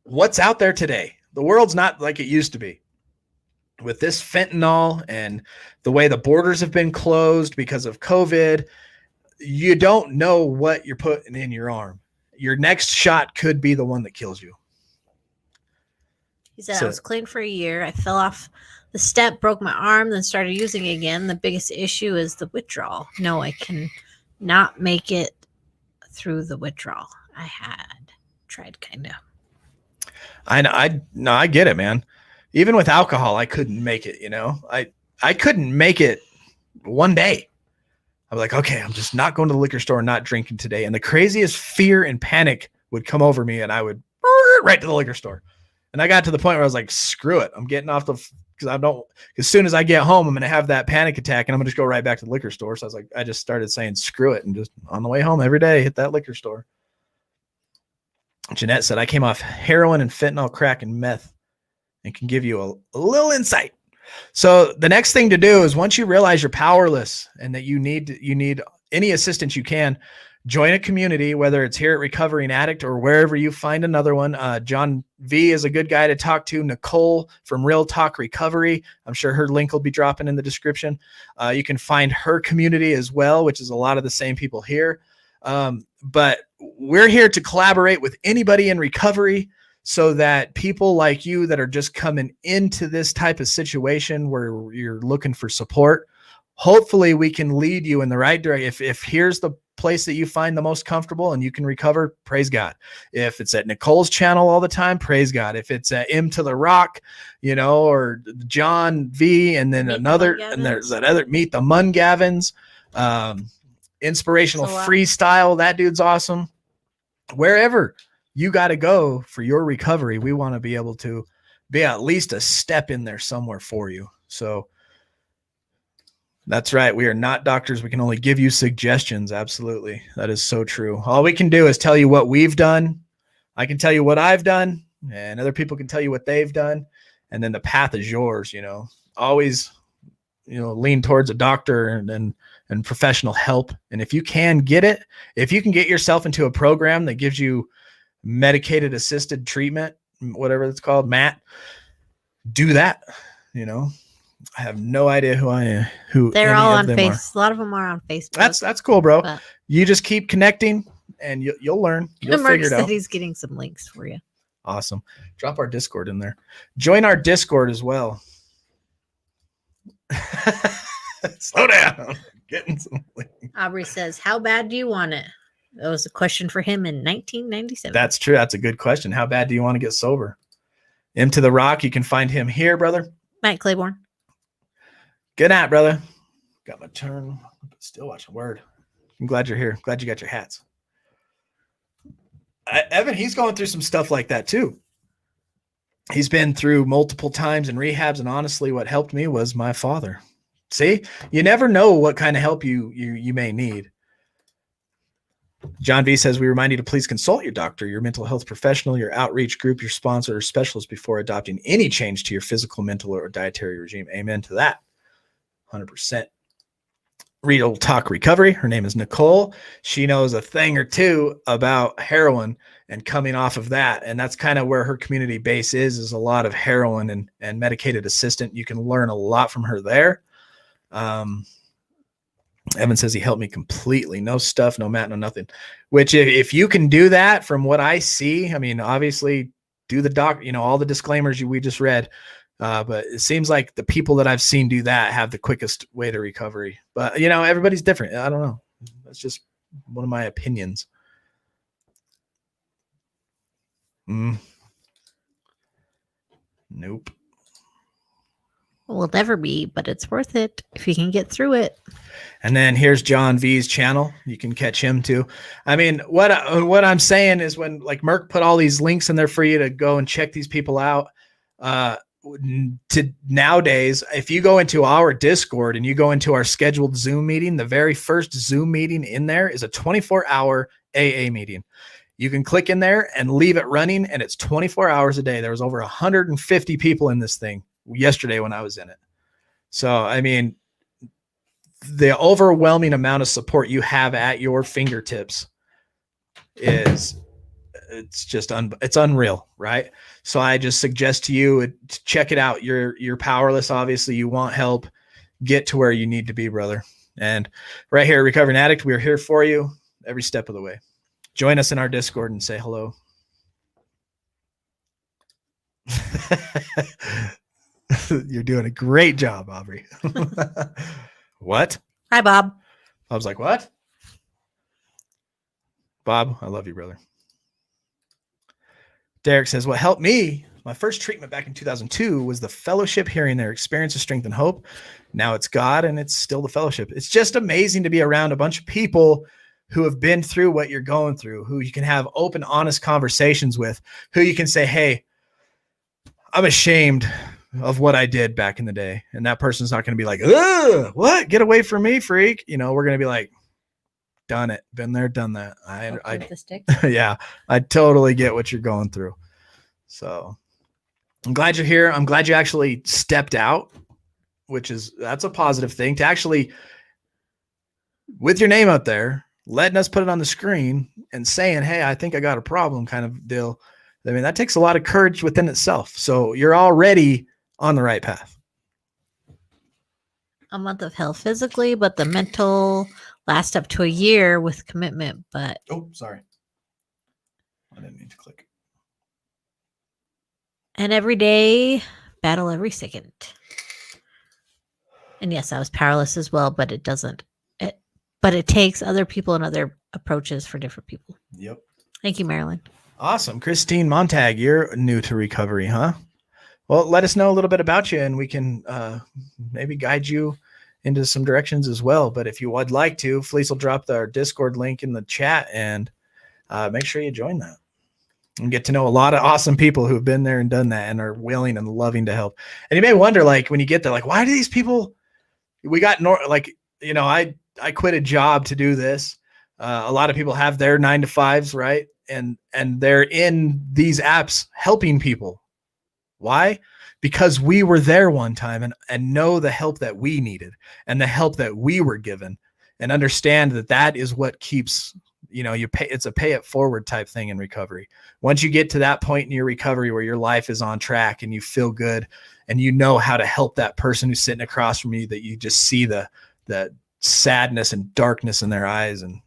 what's out there today. The world's not like it used to be. With this fentanyl and the way the borders have been closed because of COVID, you don't know what you're putting in your arm. Your next shot could be the one that kills you. He said, I was clean for a year. I fell off the step, broke my arm, then started using again. The biggest issue is the withdrawal. No, I can not make it through the withdrawal. I had tried kind of. I get it, man. Even with alcohol, I couldn't make it, I couldn't make it one day. I'm like, okay, I'm just not going to the liquor store and not drinking today. And the craziest fear and panic would come over me and I would right to the liquor store. And I got to the point where I was like, screw it. I'm getting off because as soon as I get home, I'm going to have that panic attack and I'm going to just go right back to the liquor store. So I was like, I just started saying, screw it. And just on the way home every day, hit that liquor store. Jeanette said, I came off heroin and fentanyl, crack, and meth, and can give you a little insight. So the next thing to do is once you realize you're powerless and that you need any assistance you can, Join a community, whether it's here at Recovering Addict or wherever you find another one. John V is a good guy to talk to. Nicole from Real Talk Recovery. I'm sure her link will be dropping in the description. You can find her community as well, which is a lot of the same people here. But we're here to collaborate with anybody in recovery so that people like you that are just coming into this type of situation where you're looking for support, hopefully we can lead you in the right direction. If here's the place that you find the most comfortable and you can recover, praise God. If it's at Nicole's channel all the time, praise God. If it's at M to the Rock, or John V, and then and there's that other Meet the Mungavins, inspirational freestyle. That dude's awesome. Wherever you got to go for your recovery, we want to be able to be at least a step in there somewhere for you. So that's right. We are not doctors. We can only give you suggestions. Absolutely. That is so true. All we can do is tell you what we've done. I can tell you what I've done, and other people can tell you what they've done. And then the path is yours, always, lean towards a doctor and professional help. And if you can get it, if you can get yourself into a program that gives you medicated assisted treatment, whatever it's called, MAT, do that. I have no idea who I am. They're all on Facebook. A lot of them are on Facebook. That's cool, bro. But you just keep connecting, and you'll learn. You'll figure it out. He's getting some links for you. Awesome. Drop our Discord in there. Join our Discord as well. Slow down. Getting some links. Aubrey says, "How bad do you want it?" That was a question for him in 1997. That's true. That's a good question. How bad do you want to get sober? M to the Rock. You can find him here, brother. Matt Claiborne. Good night, brother. Got my turn. Still watching Word. I'm glad you're here. Glad you got your hats. Evan, he's going through some stuff like that too. He's been through multiple times in rehabs, and honestly, what helped me was my father. See, you never know what kind of help you may need. John V says, we remind you to please consult your doctor, your mental health professional, your outreach group, your sponsor, or specialist before adopting any change to your physical, mental, or dietary regime. Amen to that. 100%. Real Talk Recovery. Her name is Nicole. She knows a thing or two about heroin and coming off of that. And that's kind of where her community base is a lot of heroin and medicated assistant. You can learn a lot from her there. Evan says he helped me completely. No stuff, no mat, no nothing. Which if you can do that from what I see, I mean, obviously do the doc, all the disclaimers we just read. But it seems like the people that I've seen do that have the quickest way to recovery. But, everybody's different. I don't know. That's just one of my opinions. Nope. Will never be, but it's worth it if you can get through it. And then here's John V's channel. You can catch him too. I mean, what I'm saying is when like Merck put all these links in there for you to go and check these people out, to nowadays, if you go into our Discord and you go into our scheduled Zoom meeting, the very first Zoom meeting in there is a 24-hour AA meeting. You can click in there and leave it running, and it's 24 hours a day. There was over 150 people in this thing yesterday when I was in it. So, I mean, the overwhelming amount of support you have at your fingertips it's just it's unreal, right? So I just suggest to you to check it out. You're powerless. Obviously you want help. Get to where you need to be, brother. And right here at Recovering Addict, we're here for you every step of the way. Join us in our Discord and say hello. You're doing a great job, Aubrey. What? Hi, Bob. I was like, what? Bob, I love you, brother. Derek says, what helped me, my first treatment back in 2002 was the fellowship, hearing their experience of strength and hope. Now it's God, and it's still the fellowship. It's just amazing to be around a bunch of people who have been through what you're going through, who you can have open, honest conversations with, who you can say, hey, I'm ashamed of what I did back in the day. And that person's not going to be like, ugh, what? Get away from me, freak. We're going to be like, done it. Been there, done that. Yeah, I totally get what you're going through. So I'm glad you're here. I'm glad you actually stepped out, that's a positive thing to actually, with your name out there, letting us put it on the screen and saying, hey, I think I got a problem kind of deal. I mean, that takes a lot of courage within itself. So you're already on the right path. A month of hell physically, but the mental lasts up to a year with commitment. But Oh, sorry. I didn't mean to click. and every day, battle every second. And yes, I was powerless as well, but it doesn't. But it takes other people and other approaches for different people. Yep. Thank you, Marilyn. Awesome. Christine Montag, you're new to recovery, huh? Well, let us know a little bit about you and we can maybe guide you into some directions as well. But if you would like to, Felice will drop our Discord link in the chat and make sure you join that and get to know a lot of awesome people who've been there and done that and are willing and loving to help. And you may wonder, like, when you get there, like, why do these people, I quit a job to do this. A lot of people have their 9 to 5s, right? And they're in these apps helping people. Why? Because we were there one time and know the help that we needed and the help that we were given and understand that is what keeps, you pay. It's a pay it forward type thing in recovery. Once you get to that point in your recovery where your life is on track and you feel good and you know how to help that person who's sitting across from you, that you just see the sadness and darkness in their eyes, and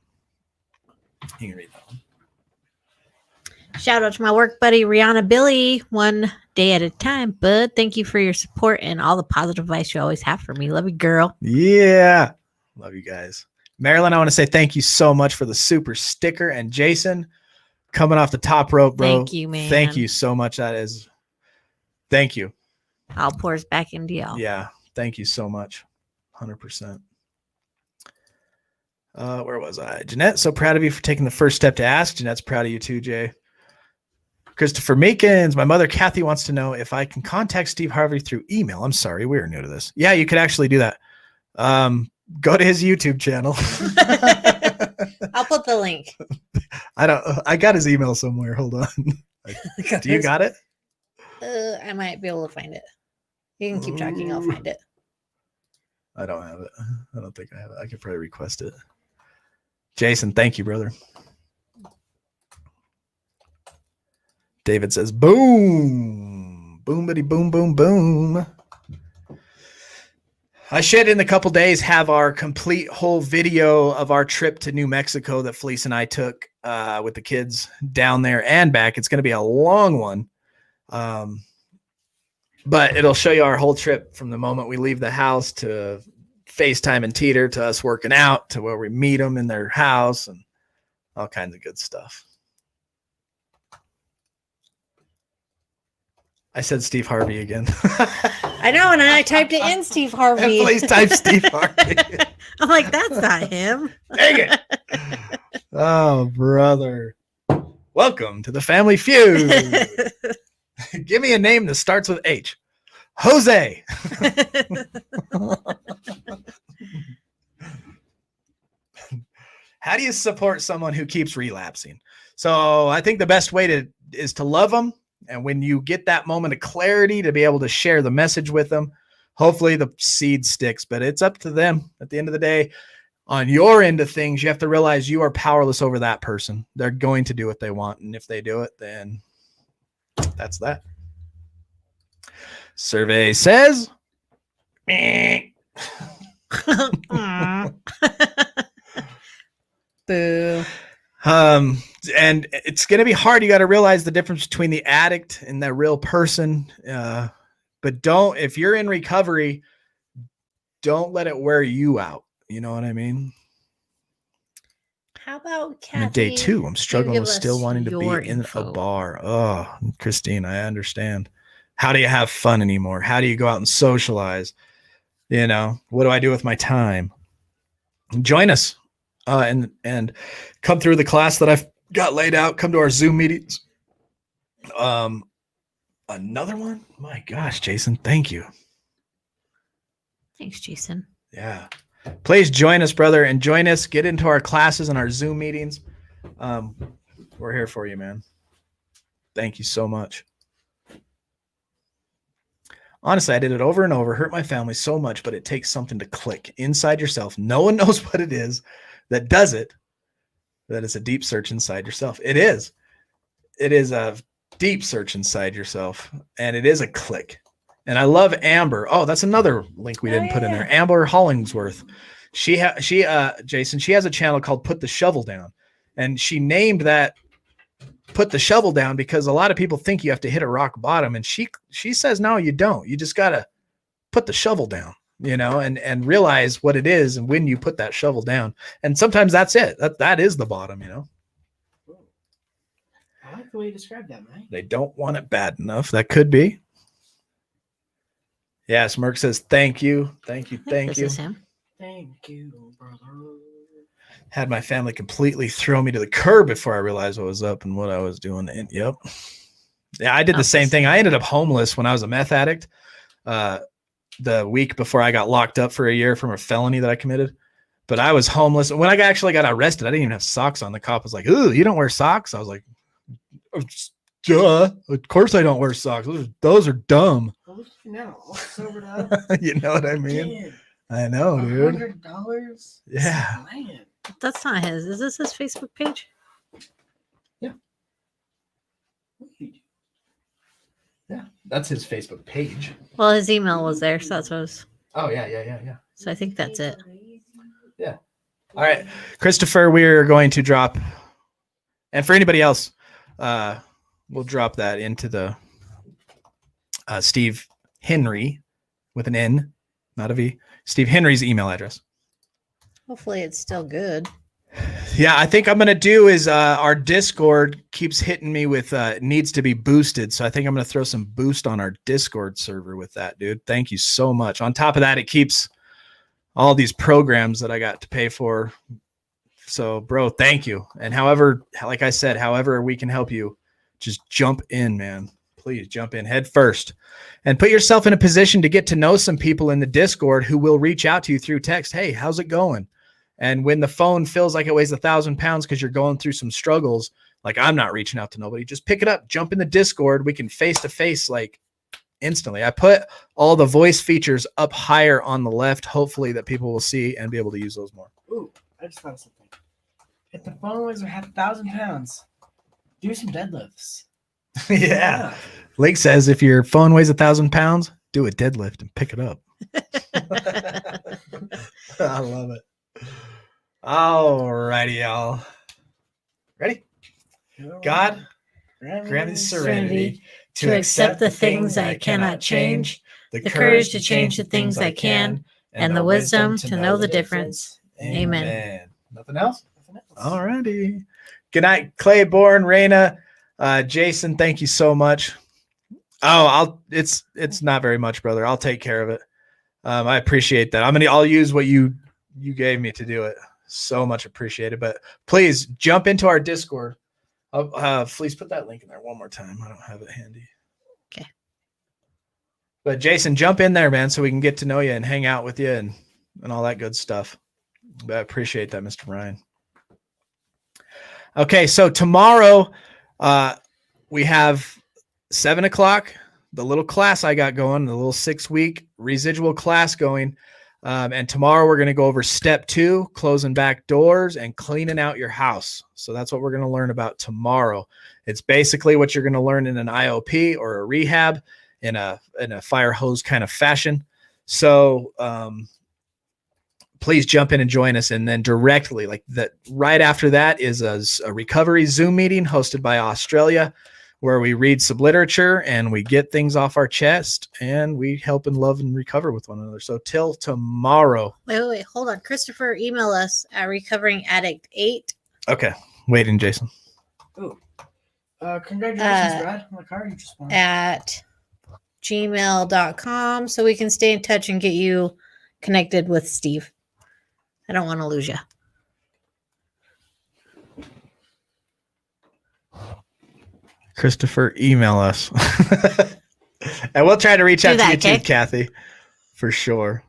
you can read that one. Shout out to my work buddy, Rihanna Billy, one day at a time. Bud, thank you for your support and all the positive advice you always have for me. Love you, girl. Yeah. Love you guys. Marilyn, I want to say thank you so much for the super sticker. And Jason, coming off the top rope, bro. Thank you, man. Thank you so much. Thank you. All pours back into y'all. Yeah. Thank you so much. 100%. Where was I? Jeanette, so proud of you for taking the first step to ask. Jeanette's proud of you too, Jay. Christopher Makins, my mother Kathy wants to know if I can contact Steve Harvey through email. I'm sorry, we are new to this. Yeah, you could actually do that. Go to his YouTube channel. I'll put the link. I got his email somewhere. Hold on. Do you got it? I might be able to find it. You can keep talking. I'll find it. I don't have it. I don't think I have it. I could probably request it. Jason, thank you, brother. David says, boom, boom, bitty, boom, boom, boom. I should, in a couple days, have our complete whole video of our trip to New Mexico that Felice and I took with the kids down there and back. It's going to be a long one. But it'll show you our whole trip from the moment we leave the house to FaceTime and Teeter to us working out to where we meet them in their house and all kinds of good stuff. I said Steve Harvey again. I know, and I typed it in Steve Harvey. Please type Steve Harvey. I'm like, that's not him. Dang it. Oh, brother. Welcome to the Family Feud. Give me a name that starts with H. Jose. How do you support someone who keeps relapsing? So I think the best way is to love them. And when you get that moment of clarity to be able to share the message with them, hopefully the seed sticks, but it's up to them. At the end of the day, on your end of things, you have to realize you are powerless over that person. They're going to do what they want. And if they do it, then that's that. Survey says, Boo. And it's going to be hard. You got to realize the difference between the addict and that real person. But if you're in recovery, don't let it wear you out. You know what I mean? How about I'm Kathy? at day 2. I'm struggling with still wanting to be in info. a bar. Oh, Christine, I understand. How do you have fun anymore? How do you go out and socialize? What do I do with my time? Join us and come through the class that I've got laid out. Come to our Zoom meetings. Another one? My gosh, Jason, thank you. Thanks, Jason. Yeah. Please join us, brother, and join us. Get into our classes and our Zoom meetings. We're here for you, man. Thank you so much. Honestly, I did it over and over, hurt my family so much, but it takes something to click inside yourself. No one knows what it is that does it. That is a deep search inside yourself. It is. It is a deep search inside yourself, and it is a click. And I love Amber. Oh, that's another link we didn't put in there. Amber Hollingsworth. Jason, she has a channel called Put the Shovel Down, and she named that Put the Shovel Down because a lot of people think you have to hit a rock bottom, and she says no, you don't. You just gotta put the shovel down, and realize what it is, and when you put that shovel down, and sometimes that's it. That is the bottom, I like the way you described that, man. They don't want it bad enough. That could be. Yes, Merck says thank you, thank you, thank This you. is him. Thank you, brother. Had my family completely throw me to the curb before I realized what was up and what I was doing. And yep. Yeah, I did the same thing. I ended up homeless when I was a meth addict. The week before I got locked up for a year from a felony that I committed. But I was homeless. When I actually got arrested, I didn't even have socks on. The cop was like, "Ooh, you don't wear socks?" I was like, "Duh, of course I don't wear socks. Those are dumb." Now, sobered up. You know what I mean? Again, I know, dude. $100? Yeah. Man. That's not his. Is this his Facebook page? Yeah, that's his Facebook page. Well, his email was there, so that's what I was. Oh, yeah. So I think that's it. Yeah. All right, Christopher, we're going to drop, and for anybody else, we'll drop that into the Steve Henry with an N, not a V. Steve Henry's email address. Hopefully, it's still good. Yeah, I think I'm going to do is our Discord keeps hitting me with needs to be boosted. So I think I'm going to throw some boost on our Discord server with that, dude. Thank you so much. On top of that, it keeps all these programs that I got to pay for. So, bro, thank you. And however, like I said, however we can help you, just jump in, man. Please jump in head first and put yourself in a position to get to know some people in the Discord who will reach out to you through text. Hey, how's it going? And when the phone feels like it weighs 1,000 pounds because you're going through some struggles, like I'm not reaching out to nobody, just pick it up, jump in the Discord. We can face to face like instantly. I put all the voice features up higher on the left, hopefully that people will see and be able to use those more. Ooh, I just thought of something. If the phone weighs 1,000 pounds, do some deadlifts. Yeah. Lake says if your phone weighs 1,000 pounds, do a deadlift and pick it up. I love it. All righty, y'all. Ready? God, grant me serenity to accept the things I cannot change, the courage to change the things I can, and the wisdom to know the difference. Amen. Nothing else? All righty. Good night, Claiborne, Raina, Jason. Thank you so much. Oh, it's not very much, brother. I'll take care of it. I appreciate that. I'll use what you gave me to do it. So much appreciated. But please jump into our Discord. Please put that link in there one more time. I don't have it handy. Okay. But Jason, jump in there, man, so we can get to know you and hang out with you and all that good stuff. But I appreciate that, Mr. Ryan. Okay, so tomorrow we have 7 o'clock, the little class I got going, the little 6-week residual class going. And tomorrow we're going to go over step 2, closing back doors and cleaning out your house. So that's what we're going to learn about tomorrow. It's basically what you're going to learn in an IOP or a rehab in a fire hose kind of fashion. So please jump in and join us. And then directly like that, right after that is a recovery Zoom meeting hosted by Australia, where we read some literature and we get things off our chest and we help and love and recover with one another. So till tomorrow. Wait, hold on. Christopher, email us at recoveringaddict8. Okay. Waiting, Jason. Ooh. Congratulations, Brad, on the car you just won. At gmail.com so we can stay in touch and get you connected with Steve. I don't want to lose you. Christopher, email us. And we'll try to reach out to you too, Kathy, for sure.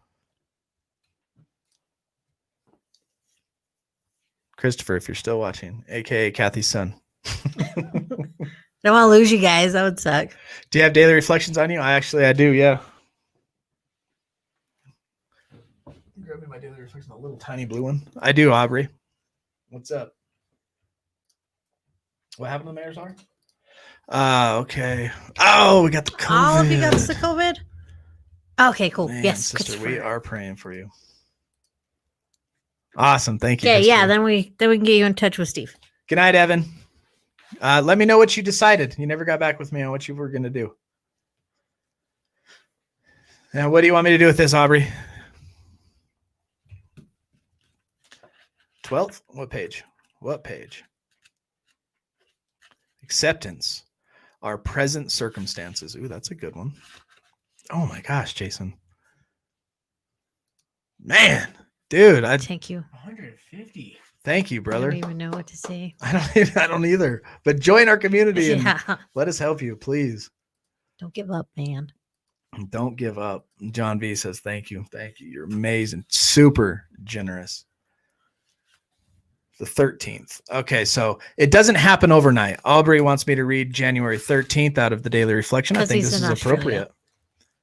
Christopher, if you're still watching, aka Kathy's son. I don't want to lose you guys. That would suck. Do you have daily reflections on you? I do, yeah. Grab me my daily reflection, a little tiny blue one. I do, Aubrey. What's up? What happened to the mayor's heart? Okay. Oh, we got the COVID. All of you got the COVID? Okay, cool. Man, yes, sister, we Christopher. are praying for you. Awesome. Thank you. Okay, yeah, Christopher. then we can get you in touch with Steve. Good night, Evan. Let me know what you decided. You never got back with me on what you were going to do. Now, what do you want me to do with this, Aubrey? 12th? What page? What page? Acceptance. Our present circumstances. Ooh, that's a good one. Oh my gosh, Jason. Man, dude, Thank you. 150. thank you, I brother. don't even know what to say. I don't either. But join our community and Yeah. let us help you, please. Don't give up, man. Don't give up. John V says, thank you. Thank you. You're amazing. Super generous. The 13th. Okay, so it doesn't happen overnight. Aubrey wants me to read January 13th out of the Daily Reflection. I 'Cause think he's this is in Australia. appropriate.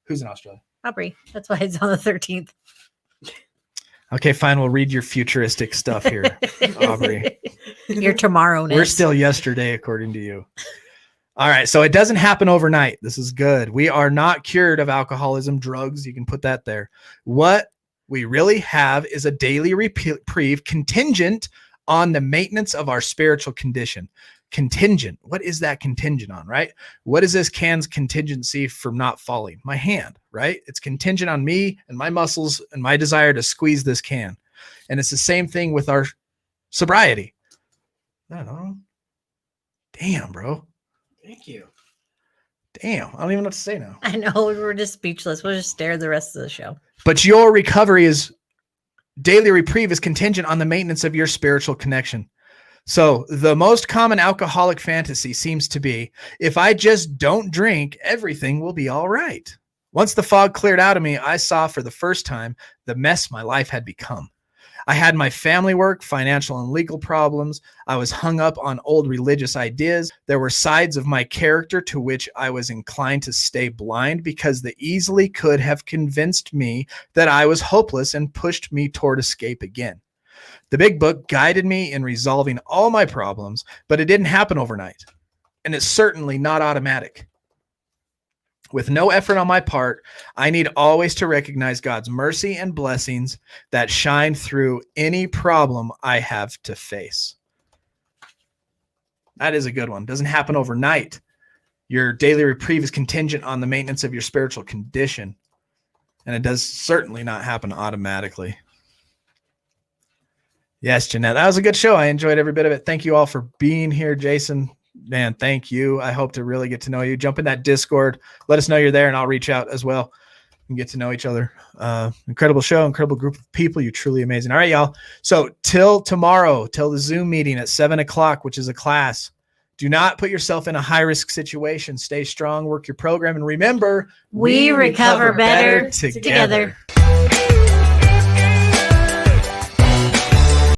Who's in Australia? Aubrey. That's why it's on the 13th. Okay, fine. We'll read your futuristic stuff here, Aubrey. Your tomorrowness. We're still yesterday, according to you. All right, so it doesn't happen overnight. This is good. We are not cured of alcoholism, drugs. You can put that there. What we really have is a daily reprieve contingent on the maintenance of our spiritual condition. Contingent. What is that contingent on, right? What is this can's contingency from not falling? My hand, right? It's contingent on me and my muscles and my desire to squeeze this can. And it's the same thing with our sobriety. I don't know. Damn, bro. Thank you. Damn. I don't even know what to say now. I know, we were just speechless. We'll just stare the rest of the show. But your recovery is daily reprieve is contingent on the maintenance of your spiritual connection. So the most common alcoholic fantasy seems to be, if I just don't drink, everything will be all right. Once the fog cleared out of me, I saw for the first time the mess my life had become. I had my family work, financial and legal problems. I was hung up on old religious ideas. There were sides of my character to which I was inclined to stay blind because they easily could have convinced me that I was hopeless and pushed me toward escape again. The big book guided me in resolving all my problems, but it didn't happen overnight. And it's certainly not automatic. With no effort on my part, I need always to recognize God's mercy and blessings that shine through any problem I have to face. That is a good one. Doesn't happen overnight. Your daily reprieve is contingent on the maintenance of your spiritual condition. And it does certainly not happen automatically. Yes, Jeanette, that was a good show. I enjoyed every bit of it. Thank you all for being here, Jason. Man, thank you. I hope to really get to know you. Jump in that Discord. Let us know you're there, and I'll reach out as well and get to know each other. Incredible show, incredible group of people. You're truly amazing. All right, y'all. So till tomorrow, till the Zoom meeting at 7 o'clock, which is a class, do not put yourself in a high-risk situation. Stay strong, work your program, and remember, We recover better together.